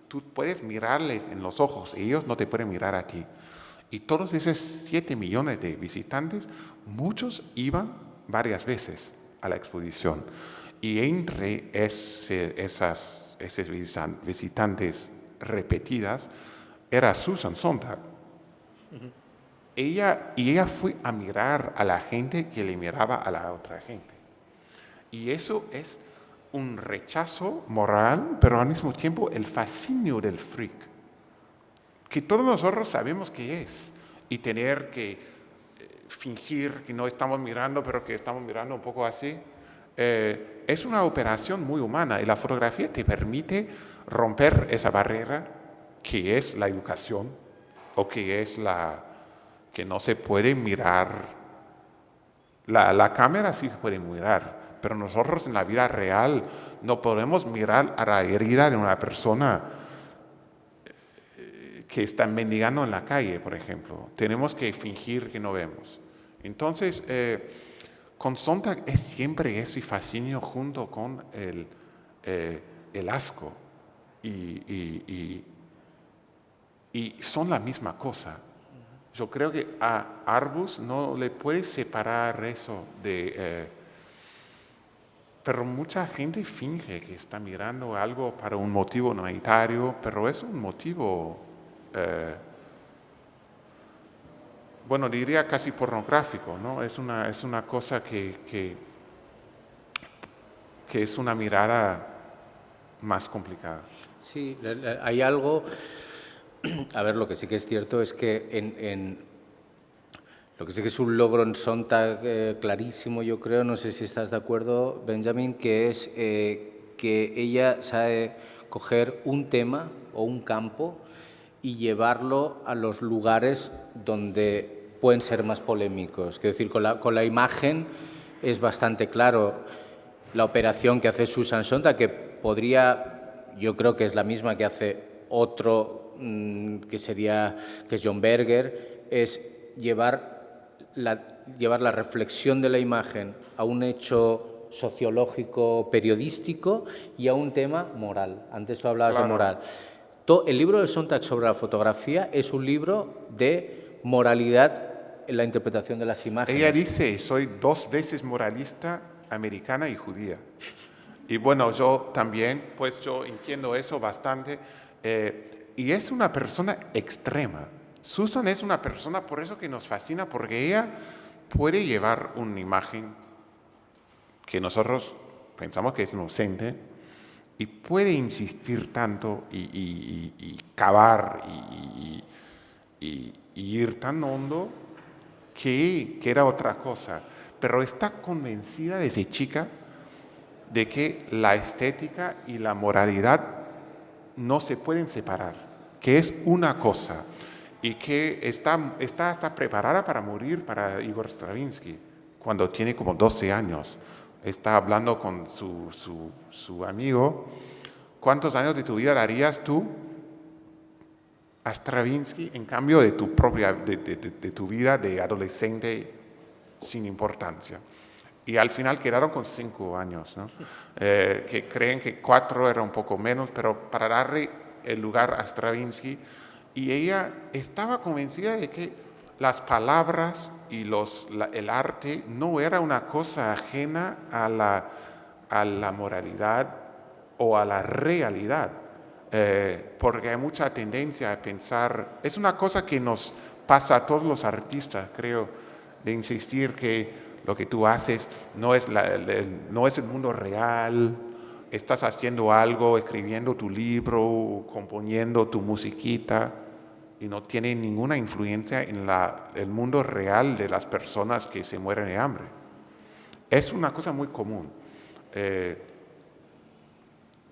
Speaker 2: tú puedes mirarles en los ojos, ellos no te pueden mirar a ti. Y todos esos 7 millones de visitantes, muchos iban varias veces a la exposición. Y entre esas visitantes repetidas era Susan Sonntag. Ella fue a mirar a la gente que le miraba a la otra gente. Y eso es un rechazo moral, pero al mismo tiempo el fascinio del freak, que todos nosotros sabemos que es, y tener que fingir que no estamos mirando, pero que estamos mirando un poco así, es una operación muy humana, y la fotografía te permite romper esa barrera que es la educación, o que es que no se puede mirar. La cámara sí puede mirar, pero nosotros en la vida real no podemos mirar a la herida de una persona que está mendigando en la calle, por ejemplo. Tenemos que fingir que no vemos. Entonces, con Sonntag es siempre ese fascinio junto con el asco. Y son la misma cosa. Yo creo que a Arbus no le puedes separar eso pero mucha gente finge que está mirando algo para un motivo humanitario, pero es un motivo, bueno, diría casi pornográfico, ¿no? Es una cosa que es una mirada más complicada.
Speaker 1: Sí, hay algo. A ver, lo que sí que es cierto es que lo que sí que es un logro en Sonntag clarísimo, yo creo, no sé si estás de acuerdo, Benjamin, que es que que ella sabe coger un tema o un campo y llevarlo a los lugares donde pueden ser más polémicos. Quiero decir, con la imagen es bastante claro la operación que hace Susan Sontag, que podría, yo creo que es la misma que hace otro, que es John Berger, es llevar la reflexión de la imagen a un hecho sociológico, periodístico y a un tema moral. Antes tú hablabas de moral. El libro de Sontag sobre la fotografía es un libro de moralidad en la interpretación de las imágenes.
Speaker 2: Ella dice, soy 2 veces moralista, americana y judía. Y bueno, yo también, pues yo entiendo eso bastante. Y es una persona extrema. Susan es una persona, por eso que nos fascina, porque ella puede llevar una imagen que nosotros pensamos que es inocente, y puede insistir tanto y cavar y ir tan hondo que era otra cosa. Pero está convencida desde chica de que la estética y la moralidad no se pueden separar, que es una cosa y que está preparada para morir para Igor Stravinsky cuando tiene como 12 años. Está hablando con su amigo, ¿cuántos años de tu vida darías tú a Stravinsky en cambio de tu propia, de tu vida de adolescente sin importancia? Y al final quedaron con 5 años, ¿no? Que creen que 4 era un poco menos, pero para darle el lugar a Stravinsky. Y ella estaba convencida de que las palabras y el arte no era una cosa ajena a la moralidad o a la realidad, porque hay mucha tendencia a pensar, es una cosa que nos pasa a todos los artistas, creo, de insistir que lo que tú haces no es el mundo real, estás haciendo algo, escribiendo tu libro, componiendo tu musiquita, y no tiene ninguna influencia en el mundo real de las personas que se mueren de hambre. Es una cosa muy común.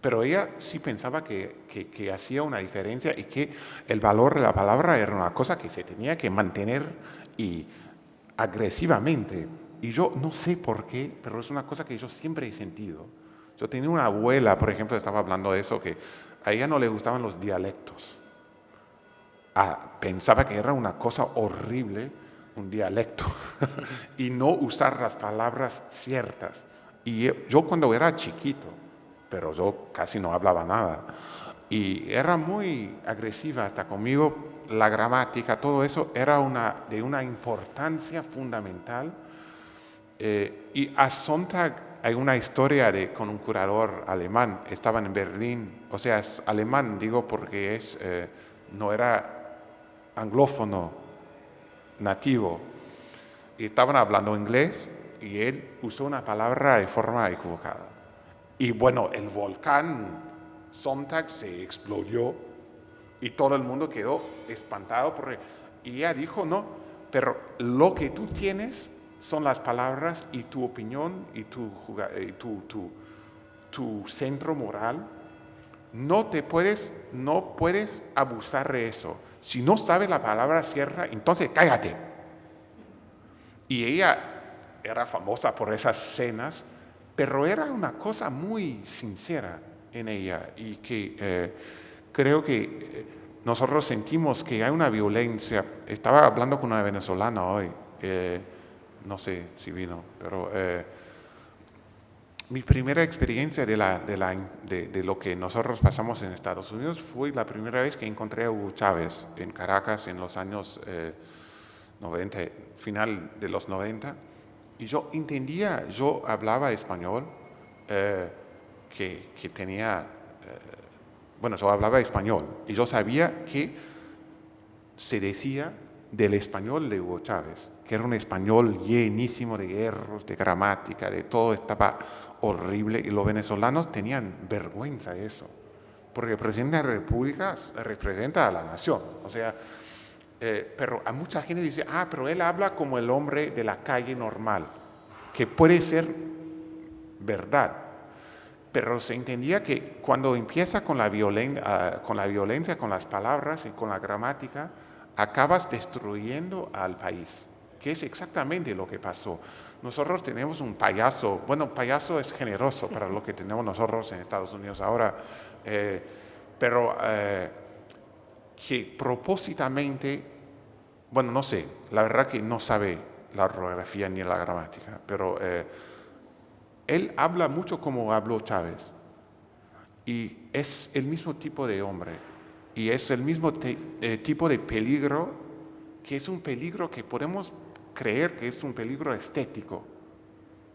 Speaker 2: Pero ella sí pensaba que hacía una diferencia y que el valor de la palabra era una cosa que se tenía que mantener y agresivamente. Y yo no sé por qué, pero es una cosa que yo siempre he sentido. Yo tenía una abuela, por ejemplo, estaba hablando de eso, que a ella no le gustaban los dialectos. Pensaba que era una cosa horrible un dialecto y no usar las palabras ciertas. Y yo cuando era chiquito, pero yo casi no hablaba nada, y era muy agresiva hasta conmigo, la gramática, todo eso era de una importancia fundamental. Y a Sontag hay una historia con un curador alemán, estaban en Berlín, o sea, es alemán, digo porque no era anglófono nativo, y estaban hablando inglés y él usó una palabra de forma equivocada. Y bueno, el volcán Sontag se explodió y todo el mundo quedó espantado y ella dijo, no, pero lo que tú tienes son las palabras y tu opinión y tu centro moral. No puedes abusar de eso. Si no sabes la palabra cierta, entonces cállate. Y ella era famosa por esas cenas, pero era una cosa muy sincera en ella y que creo que nosotros sentimos que hay una violencia. Estaba hablando con una venezolana hoy, no sé si vino, pero mi primera experiencia de lo que nosotros pasamos en Estados Unidos fue la primera vez que encontré a Hugo Chávez en Caracas en los años 90, final de los 90, y yo hablaba español, que tenía, yo hablaba español, y yo sabía que se decía del español de Hugo Chávez, que era un español llenísimo de errores, de gramática, de todo, estaba horrible, y los venezolanos tenían vergüenza de eso, porque el presidente de la República representa a la nación, o sea, pero a mucha gente dice, pero él habla como el hombre de la calle normal, que puede ser verdad, pero se entendía que cuando empieza con la violencia, con las palabras y con la gramática, acabas destruyendo al país, que es exactamente lo que pasó. Nosotros tenemos un payaso, bueno, payaso es generoso para lo que tenemos nosotros en Estados Unidos ahora, pero que propósitamente, bueno, no sé, la verdad que no sabe la ortografía ni la gramática, pero él habla mucho como habló Chávez y es el mismo tipo de hombre y es el mismo tipo de peligro, que es un peligro que podemos creer que es un peligro estético,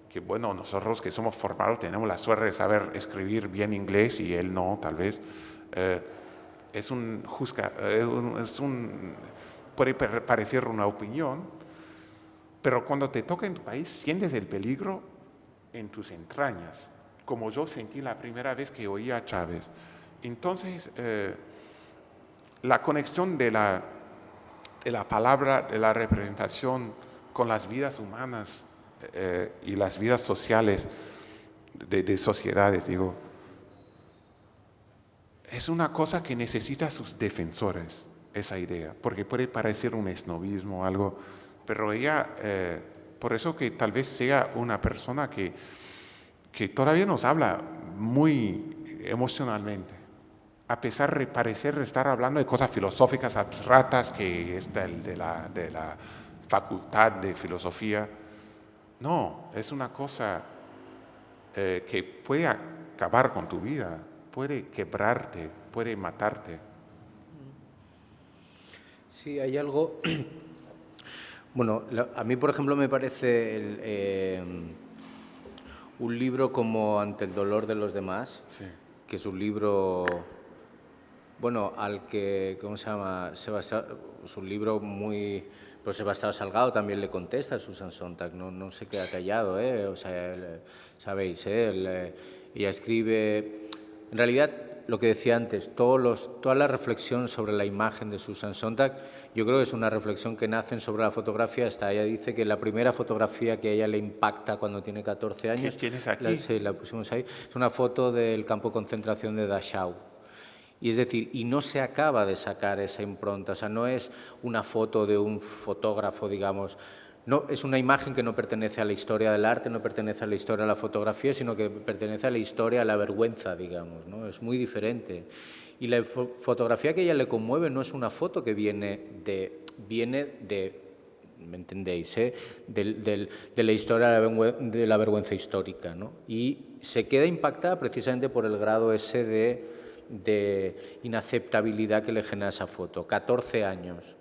Speaker 2: que bueno, nosotros que somos formados tenemos la suerte de saber escribir bien inglés y él no, tal vez. Puede parecer una opinión, pero cuando te toca en tu país sientes el peligro en tus entrañas, como yo sentí la primera vez que oí a Chávez. Entonces, la conexión de la palabra, de la representación con las vidas humanas y las vidas sociales de sociedades, digo, es una cosa que necesita sus defensores, esa idea, porque puede parecer un esnovismo o algo, pero ella, por eso que tal vez sea una persona que todavía nos habla muy emocionalmente, a pesar de parecer estar hablando de cosas filosóficas abstractas, que es de la facultad de filosofía. No, es una cosa que puede acabar con tu vida, puede quebrarte, puede matarte.
Speaker 1: Sí, hay algo... Bueno, a mí, por ejemplo, me parece un libro como Ante el dolor de los demás,
Speaker 2: Sí.
Speaker 1: que es un libro, bueno, al que, ¿cómo se llama? Es un libro muy... Pues Sebastián Salgado también le contesta a Susan Sontag, no se queda callado, ¿eh? O sea, sabéis, ella escribe... En realidad, lo que decía antes, toda la reflexión sobre la imagen de Susan Sontag, yo creo que es una reflexión que nace sobre la fotografía. Ella dice que la primera fotografía que a ella le impacta cuando tiene 14 años...
Speaker 2: ¿Qué tienes aquí?
Speaker 1: Sí, la pusimos ahí. Es una foto del campo de concentración de Dachau. Y es decir, y no se acaba de sacar esa impronta, o sea, no es una foto de un fotógrafo, digamos, no, es una imagen que no pertenece a la historia del arte, no pertenece a la historia de la fotografía, sino que pertenece a la historia, a la vergüenza, digamos, ¿no? Es muy diferente. Y la fotografía que a ella le conmueve no es una foto que viene de ¿me entendéis? De la historia de la vergüenza histórica, ¿no? Y se queda impactada precisamente por el grado ese de inaceptabilidad que le genera esa foto, 14 años.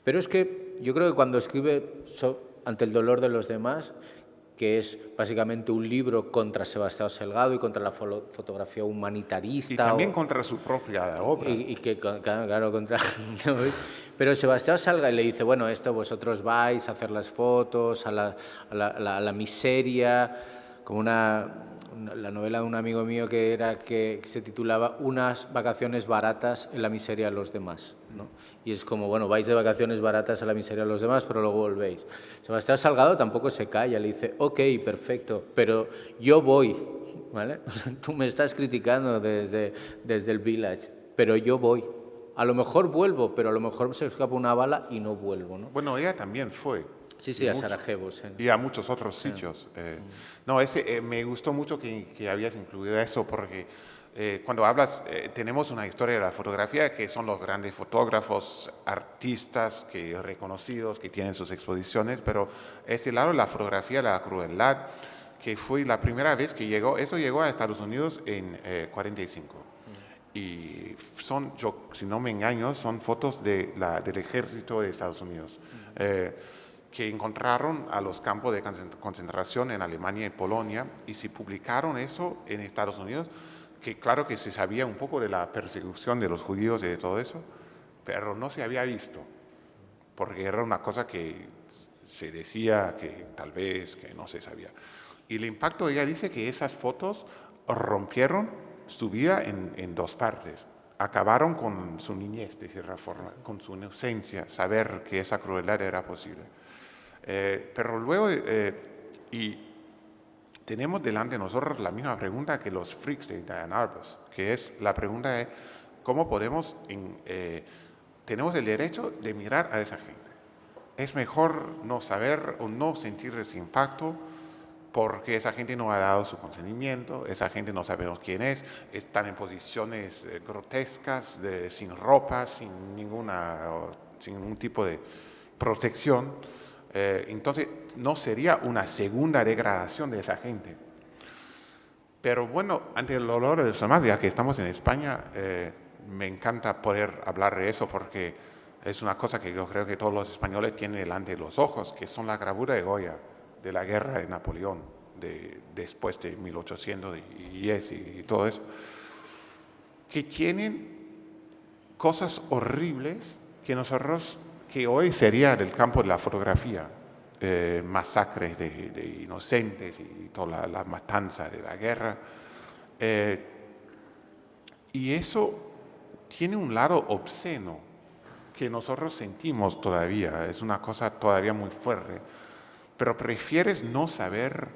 Speaker 1: Pero es que yo creo que cuando escribe Ante el dolor de los demás, que es básicamente un libro contra Sebastián Salgado y contra la fotografía humanitarista.
Speaker 2: Y también contra su propia obra.
Speaker 1: Y que, claro, contra... Pero Sebastián Salgado le dice, bueno, esto vosotros vais a hacer las fotos, a la miseria, como la novela de un amigo mío que se titulaba Unas vacaciones baratas en la miseria de los demás, ¿no? Y es como, bueno, vais de vacaciones baratas a la miseria de los demás, pero luego volvéis. Sebastián Salgado tampoco se calla, le dice, ok, perfecto, pero yo voy, ¿vale? Tú me estás criticando desde el Village, pero yo voy. A lo mejor vuelvo, pero a lo mejor se escapa una bala y no vuelvo, ¿no?
Speaker 2: Bueno, ella también fue.
Speaker 1: Sí, a Sarajevo. Sí.
Speaker 2: Y a muchos otros sitios. No, me gustó mucho que habías incluido eso, porque cuando hablas, tenemos una historia de la fotografía que son los grandes fotógrafos, artistas reconocidos, que tienen sus exposiciones, pero ese lado de la fotografía, la crueldad, que fue la primera vez que eso llegó a Estados Unidos en 45. Y si no me engaño, son fotos del ejército de Estados Unidos. Que encontraron a los campos de concentración en Alemania y Polonia y se publicaron eso en Estados Unidos, que claro que se sabía un poco de la persecución de los judíos y de todo eso, pero no se había visto, porque era una cosa que se decía que tal vez, que no se sabía. Y el impacto, ella dice que esas fotos rompieron su vida en dos partes. Acabaron con su niñez, de cierta forma, con su inocencia, saber que esa crueldad era posible. Pero luego, y tenemos delante de nosotros la misma pregunta que los freaks de Diane Arbus, que es la pregunta de cómo podemos, tenemos el derecho de mirar a esa gente. Es mejor no saber o no sentir ese impacto porque esa gente no ha dado su consentimiento, esa gente no sabemos quién es, están en posiciones grotescas, sin ropa, sin ningún tipo de protección. Entonces, no sería una segunda degradación de esa gente. Pero bueno, ante el dolor de los demás, ya que estamos en España, me encanta poder hablar de eso porque es una cosa que yo creo que todos los españoles tienen delante de los ojos, que son la gravura de Goya de la guerra de Napoleón, después de 1810 y todo eso, que tienen cosas horribles que nosotros, que hoy sería del campo de la fotografía, masacres de inocentes y toda la matanza de la guerra. Y eso tiene un lado obsceno que nosotros sentimos todavía, es una cosa todavía muy fuerte, pero prefieres no saber.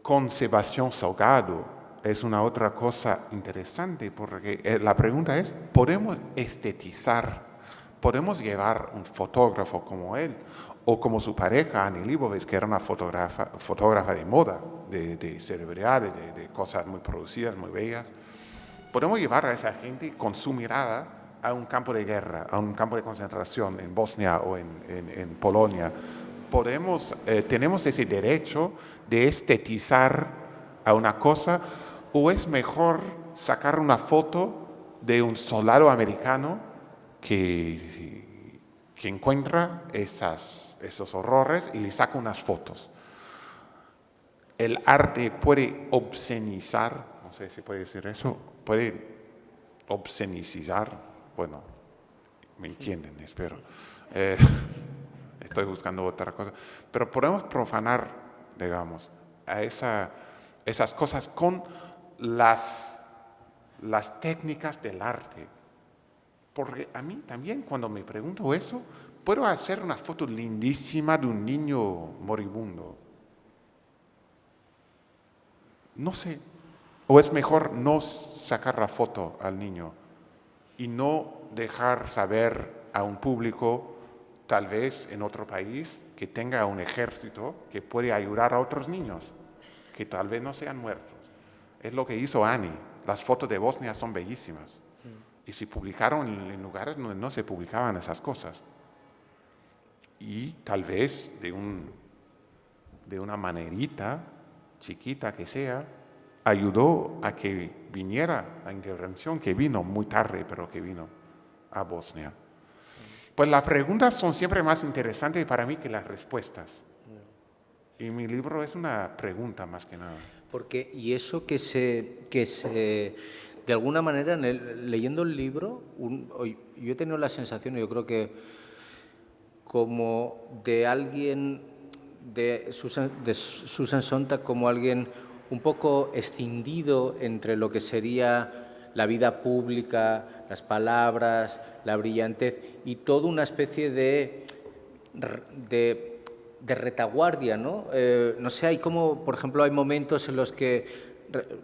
Speaker 2: Con Sebastián Salgado es una otra cosa interesante, porque la pregunta es, ¿podemos estetizar, podemos llevar un fotógrafo como él, o como su pareja, Annie Leibovitz, que era una fotógrafa de moda, de celebridades, de cosas muy producidas, muy bellas, podemos llevar a esa gente con su mirada a un campo de guerra, a un campo de concentración en Bosnia o en Polonia? Tenemos ese derecho de estetizar a una cosa, o es mejor sacar una foto de un soldado americano que encuentra esos horrores y le saca unas fotos. El arte puede obscenizar, no sé si puede decir eso, puede obscenicizar, bueno, me entienden, espero. Estoy buscando otra cosa, pero podemos profanar, digamos, a esas cosas con las técnicas del arte. Porque a mí también, cuando me pregunto eso, puedo hacer una foto lindísima de un niño moribundo. No sé, o es mejor no sacar la foto al niño y no dejar saber a un público, tal vez en otro país, que tenga un ejército que puede ayudar a otros niños, que tal vez no sean muertos. Es lo que hizo Annie. Las fotos de Bosnia son bellísimas. Y se publicaron en lugares donde no se publicaban esas cosas. Y tal vez de una manerita chiquita que sea, ayudó a que viniera la intervención, que vino muy tarde, pero que vino a Bosnia. Pues las preguntas son siempre más interesantes para mí que las respuestas. Y mi libro es una pregunta más que nada.
Speaker 1: Porque, y eso que de alguna manera, leyendo el libro, yo he tenido la sensación, yo creo que como de alguien, de Susan Sontag, como alguien un poco escindido entre lo que sería la vida pública, las palabras, la brillantez y toda una especie de retaguardia, ¿no? No sé, hay como, por ejemplo, hay momentos en los que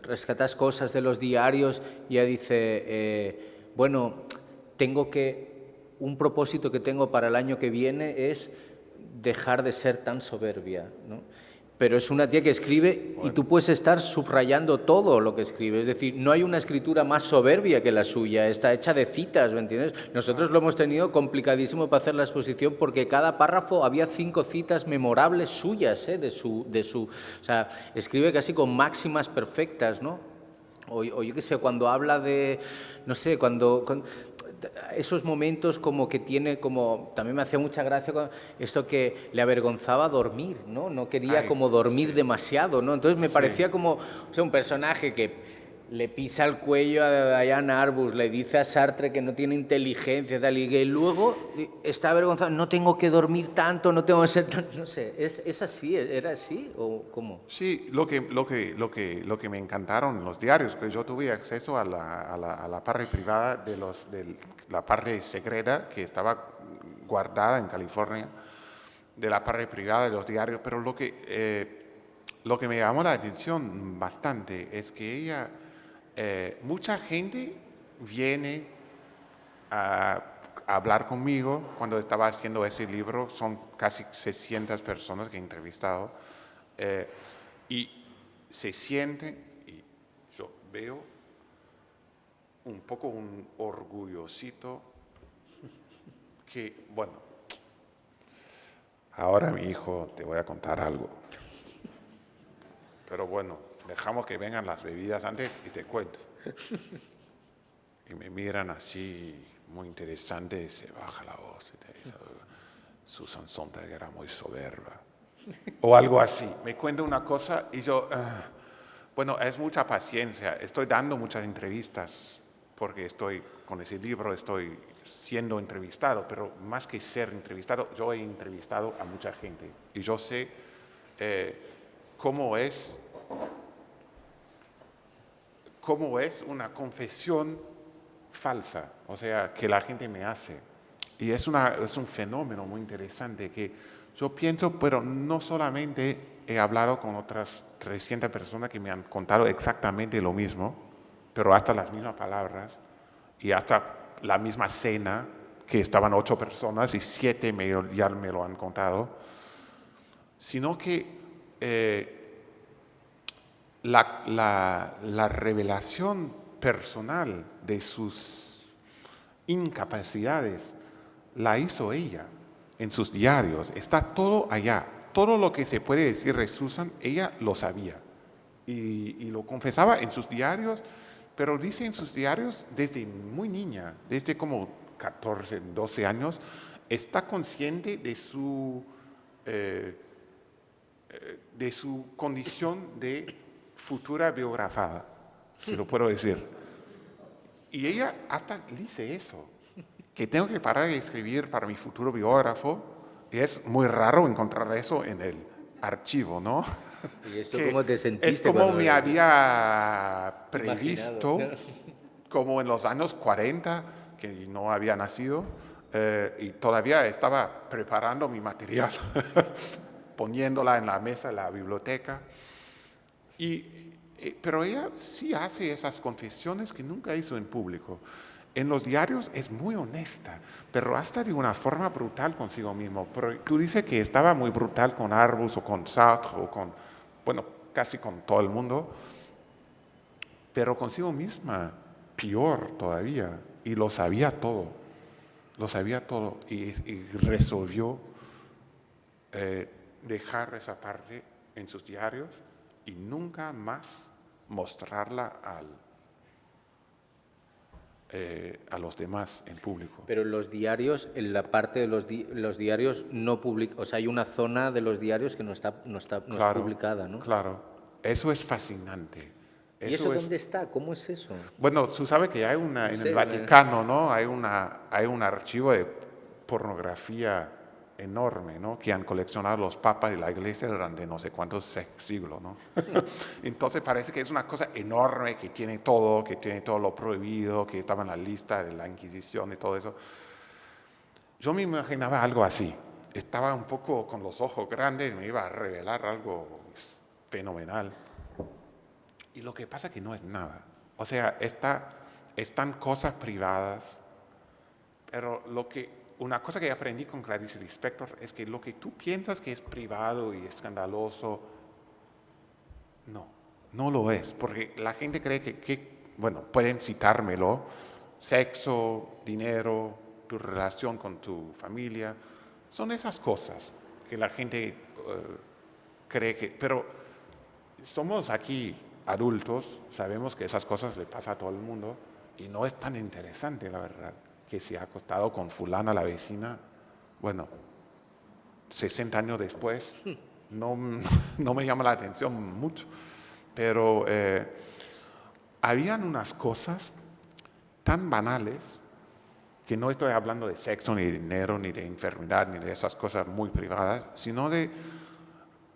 Speaker 1: rescatas cosas de los diarios y ella dice, bueno, un propósito que tengo para el año que viene es dejar de ser tan soberbia, ¿no? Pero es una tía que escribe y tú puedes estar subrayando todo lo que escribe. Es decir, no hay una escritura más soberbia que la suya, está hecha de citas, ¿me entiendes? Nosotros lo hemos tenido complicadísimo para hacer la exposición porque cada párrafo había 5 citas memorables suyas, o sea, escribe casi con máximas perfectas, ¿no? O yo qué sé, cuando habla de, no sé, esos momentos como que tiene, como también me hacía mucha gracia esto que le avergonzaba dormir, ¿no? No quería como dormir demasiado, ¿no? Entonces me parecía como, o sea, un personaje que le pisa el cuello a Diane Arbus, le dice a Sartre que no tiene inteligencia, tal, y que luego está avergonzado, no tengo que dormir tanto, no tengo que ser tan, no sé, ¿es así? ¿Era así o cómo?
Speaker 2: Sí, lo que me encantaron en los diarios, que yo tuve acceso a la parte privada de la parte secreta que estaba guardada en California, de la parte privada de los diarios, pero lo que lo que me llamó la atención bastante es que ella, mucha gente viene a hablar conmigo cuando estaba haciendo ese libro, son casi 600 personas que he entrevistado, y se sienten, y yo veo un poco un orgullosito que, bueno, ahora mi hijo te voy a contar algo, pero bueno, dejamos que vengan las bebidas antes y te cuento. Y me miran así, muy interesante, y se baja la voz y te dice, Susan Sontag era muy soberba. O algo así. Me cuenta una cosa y yo, bueno, es mucha paciencia. Estoy dando muchas entrevistas porque estoy con ese libro, estoy siendo entrevistado, pero más que ser entrevistado, yo he entrevistado a mucha gente y yo sé cómo es una confesión falsa, o sea, que la gente me hace. Y es un fenómeno muy interesante que yo pienso, pero no solamente he hablado con otras 300 personas que me han contado exactamente lo mismo, pero hasta las mismas palabras y hasta la misma cena, que estaban 8 personas y 7 ya me lo han contado, sino que la revelación personal de sus incapacidades la hizo ella en sus diarios. Está todo allá. Todo lo que se puede decir de Susan, ella lo sabía. Y lo confesaba en sus diarios, pero dice en sus diarios desde muy niña, desde como 14, 12 años, está consciente de su condición de futura biografada, si lo puedo decir. Y ella hasta dice eso, que tengo que parar de escribir para mi futuro biógrafo, y es muy raro encontrar eso en el archivo, ¿no?
Speaker 1: ¿Y esto cómo te sentiste?
Speaker 2: Es como
Speaker 1: cuando
Speaker 2: me
Speaker 1: lo
Speaker 2: había previsto,
Speaker 1: imaginado?
Speaker 2: como en los años 40, que no había nacido, y todavía estaba preparando mi material, poniéndola en la mesa de la biblioteca. Pero ella sí hace esas confesiones que nunca hizo en público. En los diarios es muy honesta, pero hasta de una forma brutal consigo mismo. Pero tú dices que estaba muy brutal con Arbus o con Sartre o con, bueno, casi con todo el mundo, pero consigo misma peor todavía. Y lo sabía todo y resolvió dejar esa parte en sus diarios y nunca más mostrarla a los demás en público.
Speaker 1: Pero los diarios, en la parte de los diarios no publicados, o sea, hay una zona de los diarios que no es publicada, ¿no?
Speaker 2: Claro, eso es fascinante.
Speaker 1: ¿Y eso dónde está? ¿Cómo es eso?
Speaker 2: Bueno, tú sabes que hay en
Speaker 1: sé,
Speaker 2: el Vaticano, ¿no? Hay un archivo de pornografía enorme, ¿no? Que han coleccionado los papas de la iglesia durante no sé cuántos siglos, ¿no? Entonces parece que es una cosa enorme que tiene todo lo prohibido, que estaba en la lista de la Inquisición y todo eso. Yo me imaginaba algo así. Estaba un poco con los ojos grandes, me iba a revelar algo fenomenal. Y lo que pasa es que no es nada. O sea, están cosas privadas, pero una cosa que aprendí con Clarice Lispector es que lo que tú piensas que es privado y escandaloso, no lo es, porque la gente cree bueno, pueden citármelo, sexo, dinero, tu relación con tu familia, son esas cosas que la gente cree que, pero somos aquí adultos, sabemos que esas cosas le pasan a todo el mundo y no es tan interesante, la verdad, que se ha acostado con fulana la vecina, bueno, 60 años después, no me llama la atención mucho, pero habían unas cosas tan banales, que no estoy hablando de sexo, ni de dinero, ni de enfermedad, ni de esas cosas muy privadas, sino de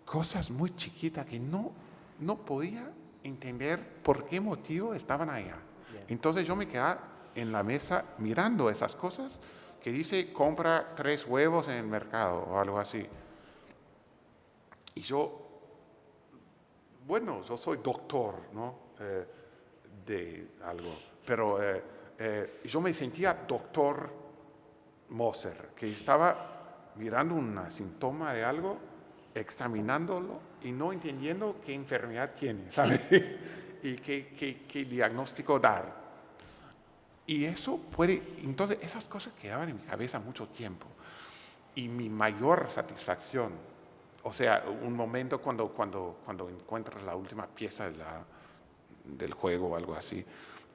Speaker 2: cosas muy chiquitas que no podía entender por qué motivo estaban allá. Entonces yo me quedaba en la mesa mirando esas cosas que dice compra 3 huevos en el mercado o algo así. Y yo bueno, yo soy doctor, ¿no? De algo, pero yo me sentía doctor Moser, que estaba mirando un síntoma de algo, examinándolo y no entendiendo qué enfermedad tiene, ¿sabe? Y qué diagnóstico dar. Y eso puede, entonces esas cosas quedaban en mi cabeza mucho tiempo. Y mi mayor satisfacción, o sea, un momento cuando encuentras la última pieza del juego o algo así,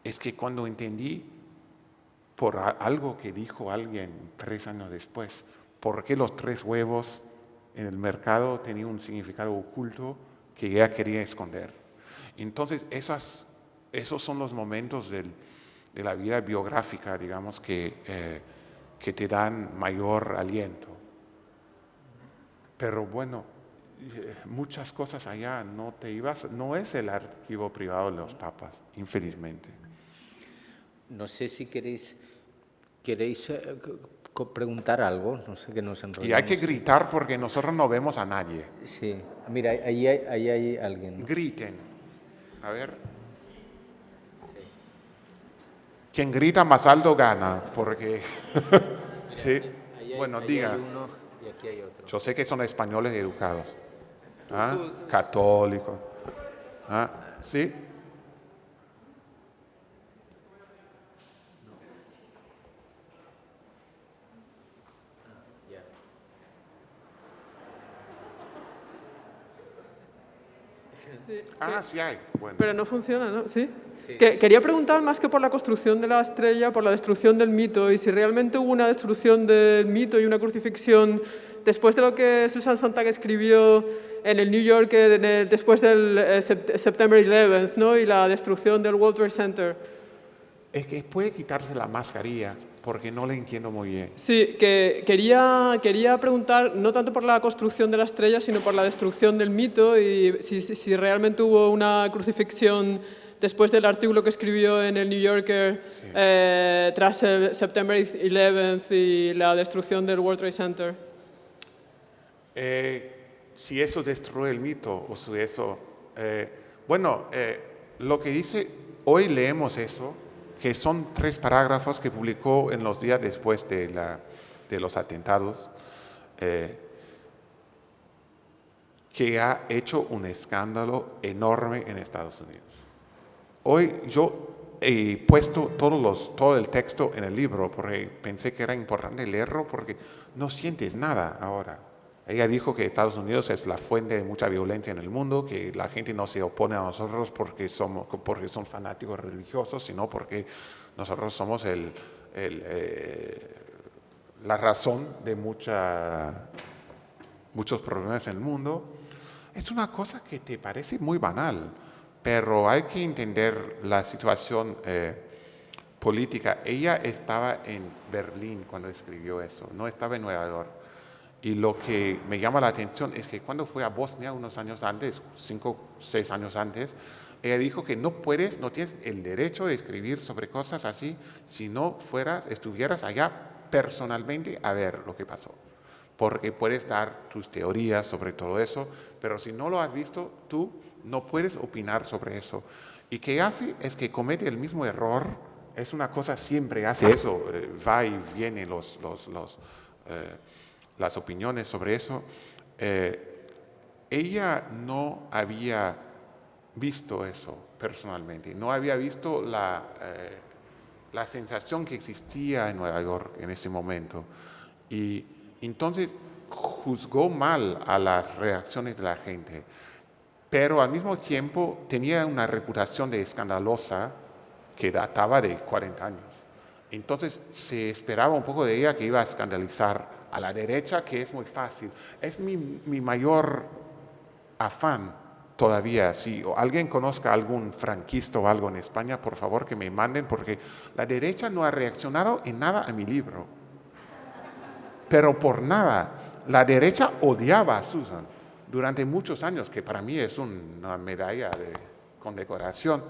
Speaker 2: es que cuando entendí por algo que dijo alguien 3 años después, por qué los 3 huevos en el mercado tenían un significado oculto que ella quería esconder. Entonces, esos son los momentos de la vida biográfica, digamos, que te dan mayor aliento. Pero bueno, muchas cosas allá no te ibas, no es el archivo privado de los papas, infelizmente.
Speaker 1: No sé si queréis preguntar algo, no sé, que nos enrollamos.
Speaker 2: Y hay que gritar porque nosotros no vemos a nadie.
Speaker 1: Sí, mira, ahí hay alguien, ¿no?
Speaker 2: Griten. A ver. Sí. Quien grita más alto gana, porque... sí. Bueno, diga.
Speaker 1: Hay uno y aquí hay otro.
Speaker 2: Yo sé que son españoles educados. ¿Ah? Católicos. ¿Ah? ¿Sí? Sí hay. Bueno.
Speaker 3: Pero no funciona, ¿no? ¿Sí?
Speaker 1: Sí.
Speaker 3: Quería preguntar más que por la construcción de la estrella, por la destrucción del mito, y si realmente hubo una destrucción del mito y una crucifixión después de lo que Susan Sontag escribió en el New Yorker después del September 11, ¿no? Y la destrucción del World Trade Center.
Speaker 2: Es que puede quitarse la mascarilla, porque no le entiendo muy bien.
Speaker 3: Sí, que quería preguntar no tanto por la construcción de la estrella, sino por la destrucción del mito y si realmente hubo una crucifixión después del artículo que escribió en el New Yorker sí. Tras el September 11 y la destrucción del World Trade Center.
Speaker 2: Si eso destruye el mito o si eso... lo que dice, hoy leemos eso, que son 3 parágrafos que publicó en los días después de los atentados, que ha hecho un escándalo enorme en Estados Unidos. Hoy yo he puesto todo el texto en el libro porque pensé que era importante leerlo porque no sientes nada ahora. Ella dijo que Estados Unidos es la fuente de mucha violencia en el mundo, que la gente no se opone a nosotros porque son fanáticos religiosos, sino porque nosotros somos la razón de muchos problemas en el mundo. Es una cosa que te parece muy banal, pero hay que entender la situación política. Ella estaba en Berlín cuando escribió eso, no estaba en Nueva York. Y lo que me llama la atención es que cuando fue a Bosnia unos años antes, 5 o 6 años antes, ella dijo que no tienes el derecho de escribir sobre cosas así si no estuvieras allá personalmente a ver lo que pasó. Porque puedes dar tus teorías sobre todo eso, pero si no lo has visto, tú no puedes opinar sobre eso. Y que hace es que comete el mismo error, es una cosa, siempre hace eso, va y viene las opiniones sobre eso. Ella no había visto eso personalmente, no había visto la sensación que existía en Nueva York en ese momento. Y entonces juzgó mal a las reacciones de la gente, pero al mismo tiempo tenía una reputación de escandalosa que databa de 40 años. Entonces se esperaba un poco de ella que iba a escandalizar a la derecha, que es muy fácil. Es mi mayor afán todavía. Si alguien conozca algún franquista o algo en España, por favor que me manden, porque la derecha no ha reaccionado en nada a mi libro. Pero por nada. La derecha odiaba a Susan durante muchos años, que para mí es una medalla de condecoración.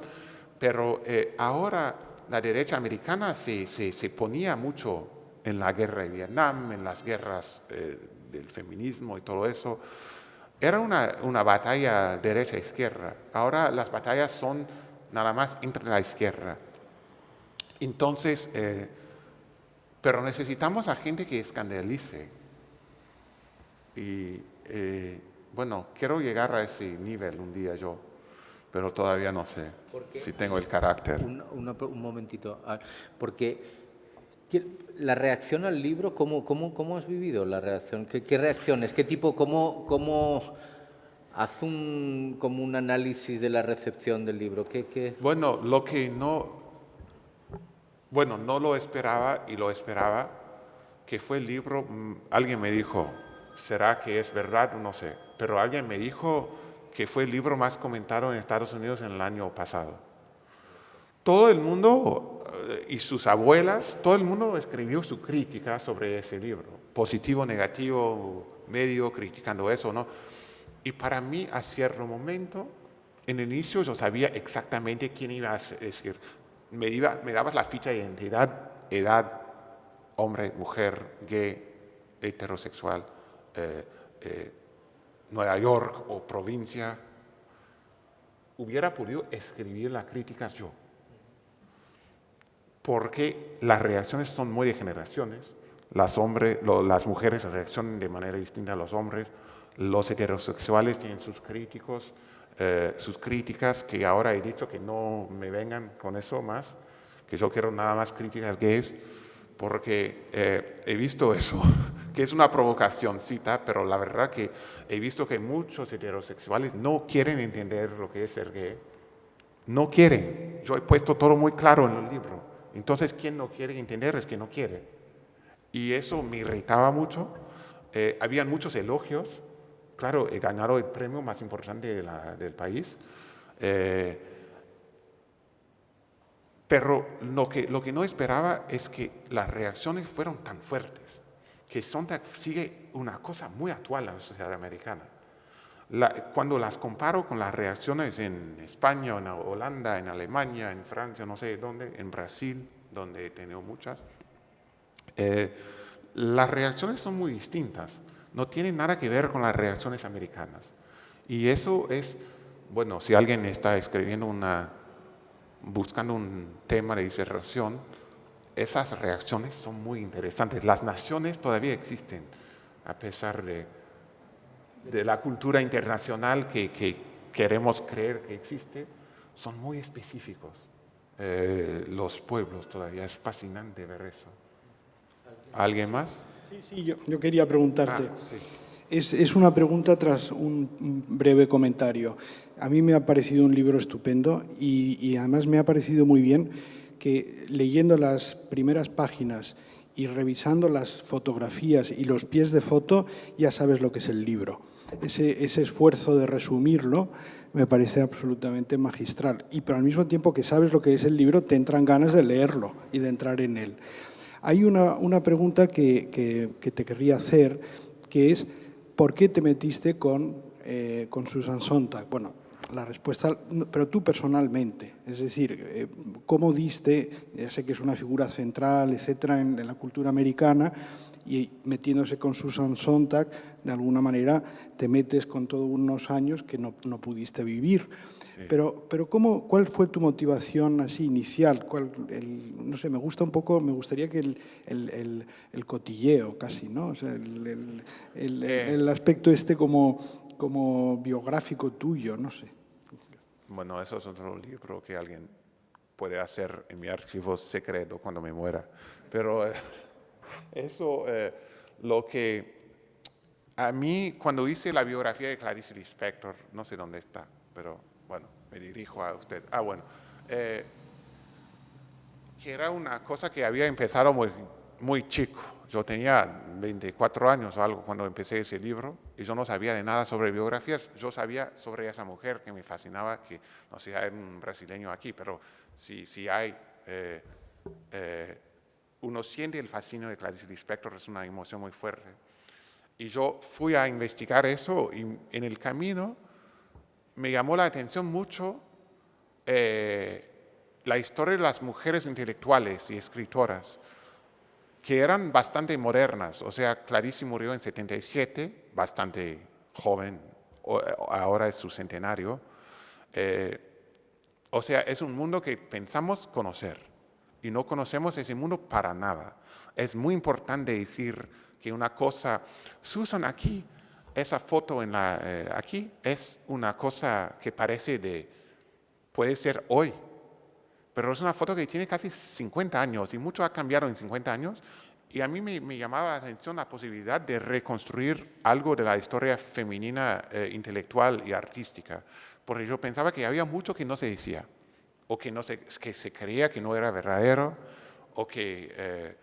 Speaker 2: Pero ahora la derecha americana se ponía mucho en la guerra de Vietnam, en las guerras del feminismo y todo eso. era una batalla derecha-izquierda. Ahora las batallas son nada más entre la izquierda. Entonces, pero necesitamos a gente que escandalice. Y bueno, quiero llegar a ese nivel un día yo, pero todavía no sé si tengo el carácter.
Speaker 1: Un momentito, porque la reacción al libro, ¿cómo has vivido la reacción? ¿Qué reacciones? ¿Qué tipo, cómo haz como un análisis de la recepción del libro?
Speaker 2: Bueno, lo que no lo esperaba y lo esperaba, que fue el libro, alguien me dijo, ¿será que es verdad? No sé, pero alguien me dijo que fue el libro más comentado en Estados Unidos en el año pasado. Todo el mundo y sus abuelas, todo el mundo escribió su crítica sobre ese libro, positivo, negativo, medio, criticando eso, ¿no? Y para mí, a cierto momento, en el inicio yo sabía exactamente quién iba a escribir. Me dabas la ficha de identidad, edad, hombre, mujer, gay, heterosexual, Nueva York o provincia. Hubiera podido escribir las críticas yo. Porque las reacciones son muy de generaciones. Las mujeres reaccionan de manera distinta a los hombres. Los heterosexuales tienen sus críticos, sus críticas, que ahora he dicho que no me vengan con eso más, que yo quiero nada más críticas gays, porque he visto eso, que es una provocacióncita, pero la verdad que he visto que muchos heterosexuales no quieren entender lo que es ser gay. No quieren. Yo he puesto todo muy claro en el libro. Entonces, quien no quiere entender es que no quiere. Y eso me irritaba mucho. Habían muchos elogios. Claro, he ganado el premio más importante del país. Pero lo que no esperaba es que las reacciones fueron tan fuertes, que Sontag sigue una cosa muy actual en la sociedad americana. Cuando las comparo con las reacciones en España, en Holanda, en Alemania, en Francia, no sé dónde, en Brasil, donde he tenido muchas, las reacciones son muy distintas. No tienen nada que ver con las reacciones americanas. Y eso es, bueno, si alguien está escribiendo buscando un tema de disertación, esas reacciones son muy interesantes. Las naciones todavía existen, a pesar de la cultura internacional que queremos creer que existe, son muy específicos. Los pueblos todavía, es fascinante ver eso. ¿Alguien más?
Speaker 4: Sí, yo quería preguntarte.
Speaker 2: Sí.
Speaker 4: Es una pregunta tras un breve comentario. A mí me ha parecido un libro estupendo y además me ha parecido muy bien que leyendo las primeras páginas y revisando las fotografías y los pies de foto ya sabes lo que es el libro. Ese esfuerzo de resumirlo me parece absolutamente magistral. Pero al mismo tiempo que sabes lo que es el libro, te entran ganas de leerlo y de entrar en él. Hay una pregunta que te querría hacer, que es ¿por qué te metiste con Susan Sontag? Bueno, la respuesta, pero tú personalmente, es decir, ¿cómo diste, ya sé que es una figura central, etcétera, en la cultura americana, y metiéndose con Susan Sontag, de alguna manera te metes con todos unos años que no pudiste vivir? Sí. Pero ¿cuál fue tu motivación así inicial? No sé, me gustaría que el cotilleo casi, ¿no? O sea, el aspecto como biográfico tuyo, no sé.
Speaker 2: Bueno, eso es otro libro que alguien puede hacer en mi archivo secreto cuando me muera. Pero eso, lo que a mí, cuando hice la biografía de Clarice Lispector, no sé dónde está, pero bueno, me dirijo a usted. Que era una cosa que había empezado muy chico. Yo tenía 24 años o algo cuando empecé ese libro y yo no sabía de nada sobre biografías. Yo sabía sobre esa mujer que me fascinaba, que no sé si hay un brasileño aquí, pero si hay, uno siente el fascinio de Clarice Lispector, es una emoción muy fuerte. Y yo fui a investigar eso y en el camino me llamó la atención mucho la historia de las mujeres intelectuales y escritoras, que eran bastante modernas. O sea, Clarice murió en 77, bastante joven, ahora es su centenario. O sea, es un mundo que pensamos conocer y no conocemos ese mundo para nada. Es muy importante decir que una cosa, Susan, aquí, esa foto aquí es una cosa que puede ser hoy, pero es una foto que tiene casi 50 años y mucho ha cambiado en 50 años. Y a mí me llamaba la atención la posibilidad de reconstruir algo de la historia femenina intelectual y artística, porque yo pensaba que había mucho que no se decía, o que se creía que no era verdadero, o que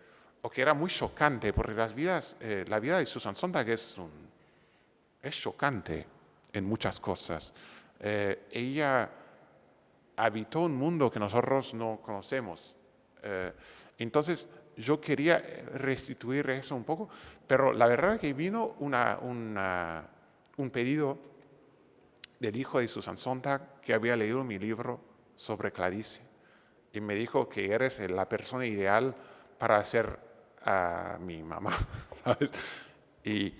Speaker 2: era muy chocante, porque la vida de Susan Sontag es chocante en muchas cosas. Ella habitó un mundo que nosotros no conocemos. Entonces, yo quería restituir eso un poco, pero la verdad es que vino un pedido del hijo de Susan Sontag, que había leído mi libro sobre Clarice, y me dijo que eres la persona ideal para hacer a mi mamá, ¿sabes? Y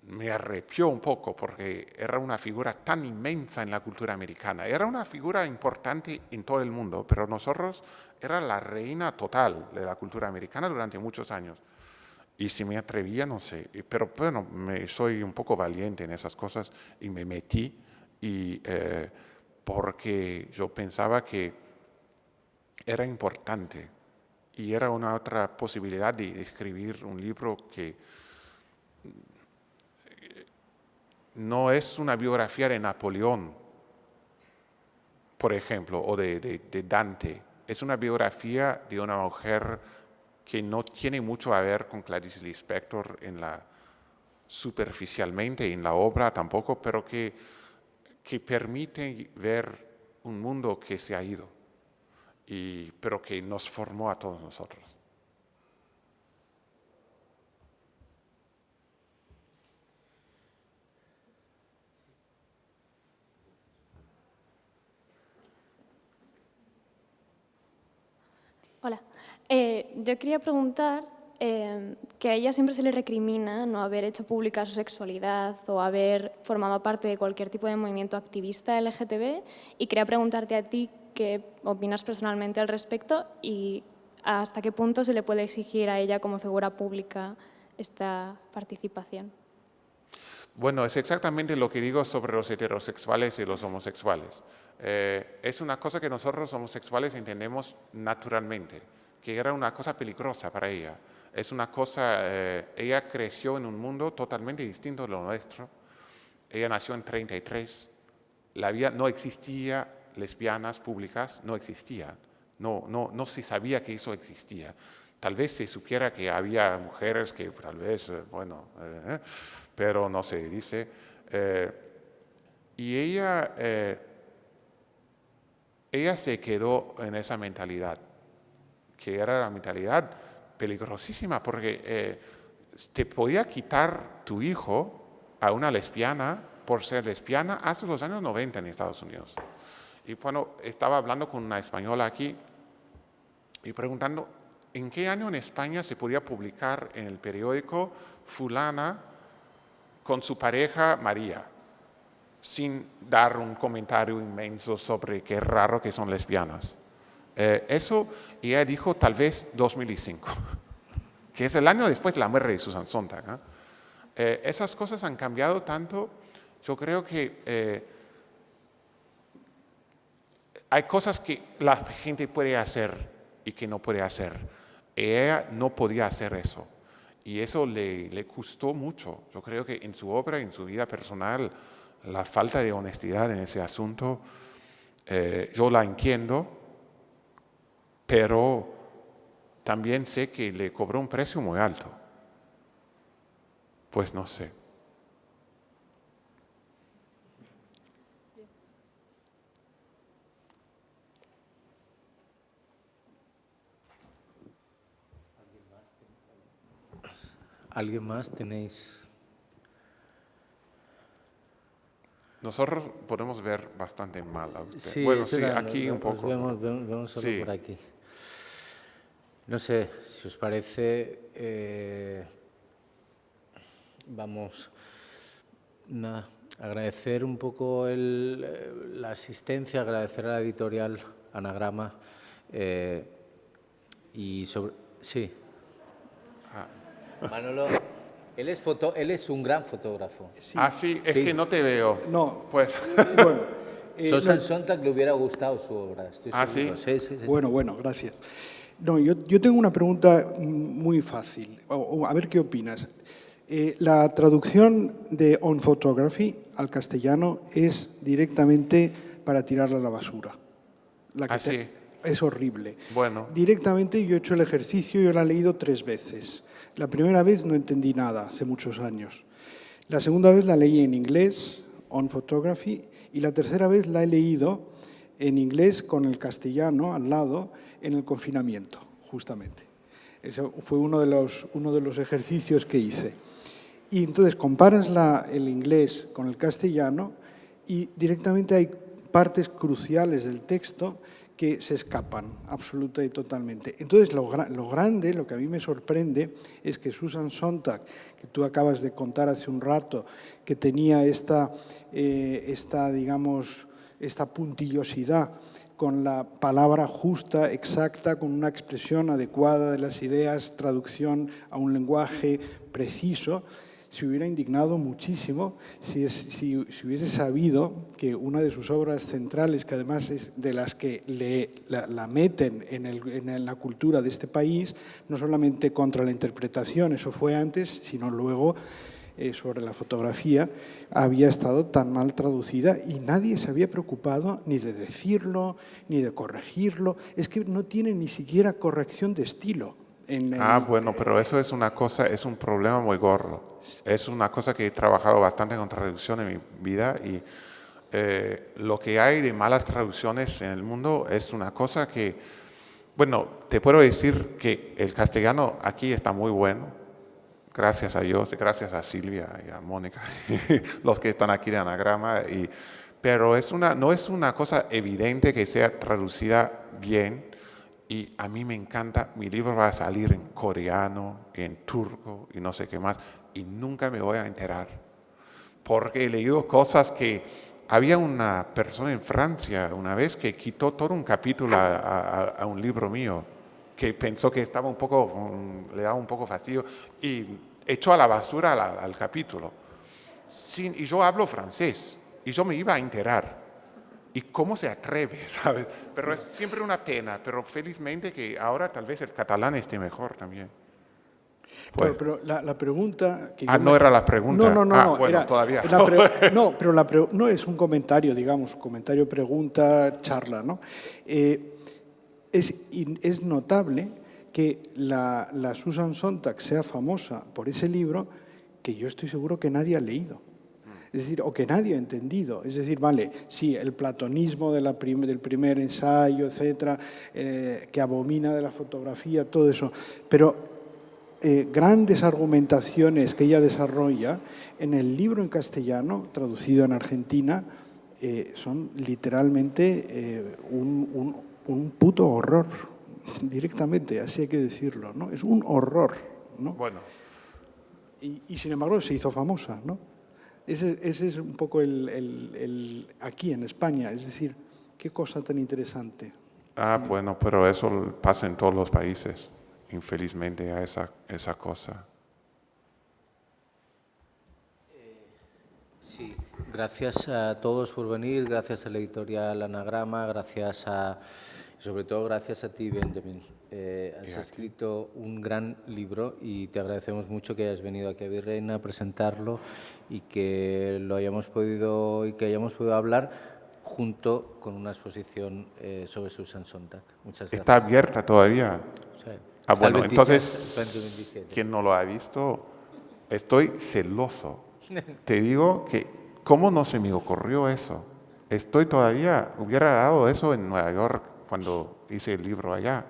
Speaker 2: me arrepió un poco porque era una figura tan inmensa en la cultura americana. Era una figura importante en todo el mundo, pero nosotros era la reina total de la cultura americana durante muchos años. Y si me atrevía, no sé, pero bueno, soy un poco valiente en esas cosas y me metí porque yo pensaba que era importante y era una otra posibilidad de escribir un libro que no es una biografía de Napoleón, por ejemplo, o de Dante. Es una biografía de una mujer que no tiene mucho a ver con Clarice Lispector superficialmente en la obra tampoco, pero que permite ver un mundo que se ha ido, pero que nos formó a todos nosotros.
Speaker 5: Hola. Yo quería preguntar que a ella siempre se le recrimina no haber hecho pública su sexualidad o haber formado parte de cualquier tipo de movimiento activista LGTB, y quería preguntarte a ti qué opinas personalmente al respecto y hasta qué punto se le puede exigir a ella como figura pública esta participación.
Speaker 2: Bueno, es exactamente lo que digo sobre los heterosexuales y los homosexuales. Es una cosa que nosotros homosexuales entendemos naturalmente, que era una cosa peligrosa para ella. Es una cosa, ella creció en un mundo totalmente distinto de lo nuestro. Ella nació en 1933. No existía lesbianas públicas, no existía. No se sabía que eso existía. Tal vez se supiera que había mujeres que tal vez, pero no se dice. Y ella se quedó en esa mentalidad, que era la mentalidad peligrosísima, porque te podía quitar tu hijo a una lesbiana por ser lesbiana hasta los años 90 en Estados Unidos. Y bueno, estaba hablando con una española aquí y preguntando en qué año en España se podía publicar en el periódico fulana con su pareja María, sin dar un comentario inmenso sobre qué raro que son lesbianas. Eso, y ella dijo tal vez 2005, que es el año después de la muerte de Susan Sontag. Esas cosas han cambiado tanto. Yo creo que hay cosas que la gente puede hacer y que no puede hacer. Ella no podía hacer eso. Y eso le costó mucho. Yo creo que en su obra, en su vida personal, la falta de honestidad en ese asunto, yo la entiendo, pero también sé que le cobró un precio muy alto. Pues no sé.
Speaker 1: ¿Alguien más tenéis?
Speaker 2: Nosotros podemos ver bastante mal a usted.
Speaker 1: Sí,
Speaker 2: bueno, sí, aquí un poco.
Speaker 1: Vemos solo
Speaker 2: Sí.
Speaker 1: por aquí. No sé, si os parece, vamos, nada, agradecer un poco la asistencia, agradecer a la editorial Anagrama y sobre... Sí. Manolo, él es un gran fotógrafo.
Speaker 4: Sí.
Speaker 2: Ah, sí, es
Speaker 1: Sí.
Speaker 2: que no te veo.
Speaker 4: No,
Speaker 2: Pues,
Speaker 4: bueno.
Speaker 1: Susan Sontag le hubiera gustado su obra, estoy
Speaker 2: ¿Ah,
Speaker 1: seguro.
Speaker 2: sí?
Speaker 1: Sí.
Speaker 4: Bueno, gracias. No, yo tengo una pregunta muy fácil. A ver qué opinas. La traducción de On Photography al castellano es directamente para tirarla a la basura.
Speaker 2: sí.
Speaker 4: Es horrible.
Speaker 2: Bueno.
Speaker 4: Directamente yo he hecho el ejercicio, yo la he leído 3 veces. La primera vez no entendí nada, hace muchos años. La segunda vez la leí en inglés, On Photography, y la tercera vez la he leído en inglés con el castellano al lado en el confinamiento, justamente. Ese fue uno de los ejercicios que hice. Y entonces comparas el inglés con el castellano y directamente hay partes cruciales del texto que se escapan absoluta y totalmente. Entonces, lo grande, lo que a mí me sorprende, es que Susan Sontag, que tú acabas de contar hace un rato, que tenía esta puntillosidad con la palabra justa, exacta, con una expresión adecuada de las ideas, traducción a un lenguaje preciso, se hubiera indignado muchísimo si hubiese sabido que una de sus obras centrales, que además es de las que la meten en la cultura de este país, no solamente contra la interpretación, eso fue antes, sino luego sobre la fotografía, había estado tan mal traducida y nadie se había preocupado ni de decirlo, ni de corregirlo. Es que no tiene ni siquiera corrección de estilo.
Speaker 2: Bueno, pero eso es una cosa, es un problema muy gordo. Es una cosa que he trabajado bastante con traducción en mi vida y lo que hay de malas traducciones en el mundo es una cosa que, bueno, te puedo decir que el castellano aquí está muy bueno, gracias a Dios, gracias a Silvia y a Mónica, los que están aquí de Anagrama, pero no es una cosa evidente que sea traducida bien. Y a mí me encanta, mi libro va a salir en coreano, en turco y no sé qué más, y nunca me voy a enterar. Porque he leído cosas que... Había una persona en Francia una vez que quitó todo un capítulo a un libro mío, que pensó que estaba le daba un poco fastidio, y echó a la basura al capítulo. Y yo hablo francés, y yo me iba a enterar. ¿Y cómo se atreve, sabes? Pero es siempre una pena, pero felizmente que ahora tal vez el catalán esté mejor también. Pues.
Speaker 4: Pero la pregunta... que
Speaker 2: no era la pregunta.
Speaker 4: No.
Speaker 2: Bueno, todavía.
Speaker 4: No es un comentario, digamos, comentario, pregunta, charla, ¿no? Es notable que la Susan Sontag sea famosa por ese libro que yo estoy seguro que nadie ha leído. Es decir, o que nadie ha entendido. Es decir, vale, sí, el platonismo del primer ensayo, etcétera, que abomina de la fotografía, todo eso, pero grandes argumentaciones que ella desarrolla en el libro en castellano, traducido en Argentina, son literalmente un puto horror, directamente, así hay que decirlo, ¿no? Es un horror, ¿no?
Speaker 2: Bueno.
Speaker 4: Y sin embargo se hizo famosa, ¿no? Ese es un poco aquí en España, es decir, qué cosa tan interesante.
Speaker 2: Bueno, pero eso pasa en todos los países, infelizmente, a esa cosa.
Speaker 1: Sí, gracias a todos por venir, gracias a la editorial Anagrama, sobre todo gracias a ti, Benjamin. Has escrito un gran libro y te agradecemos mucho que hayas venido aquí a Virreina a presentarlo y que hayamos podido hablar junto con una exposición sobre Susan Sontag. Muchas gracias.
Speaker 2: ¿Está abierta todavía?
Speaker 1: Sí.
Speaker 2: Bueno,
Speaker 1: 26,
Speaker 2: entonces, quien no lo ha visto, estoy celoso. Te digo que, ¿cómo no se me ocurrió eso? Hubiera dado eso en Nueva York cuando hice el libro allá,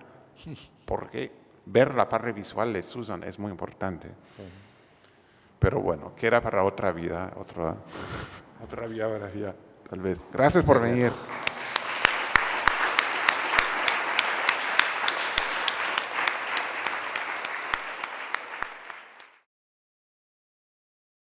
Speaker 2: porque ver la parte visual de Susan es muy importante. Sí. Pero bueno, queda para otra vida, otra biografía, tal vez. Gracias por venir.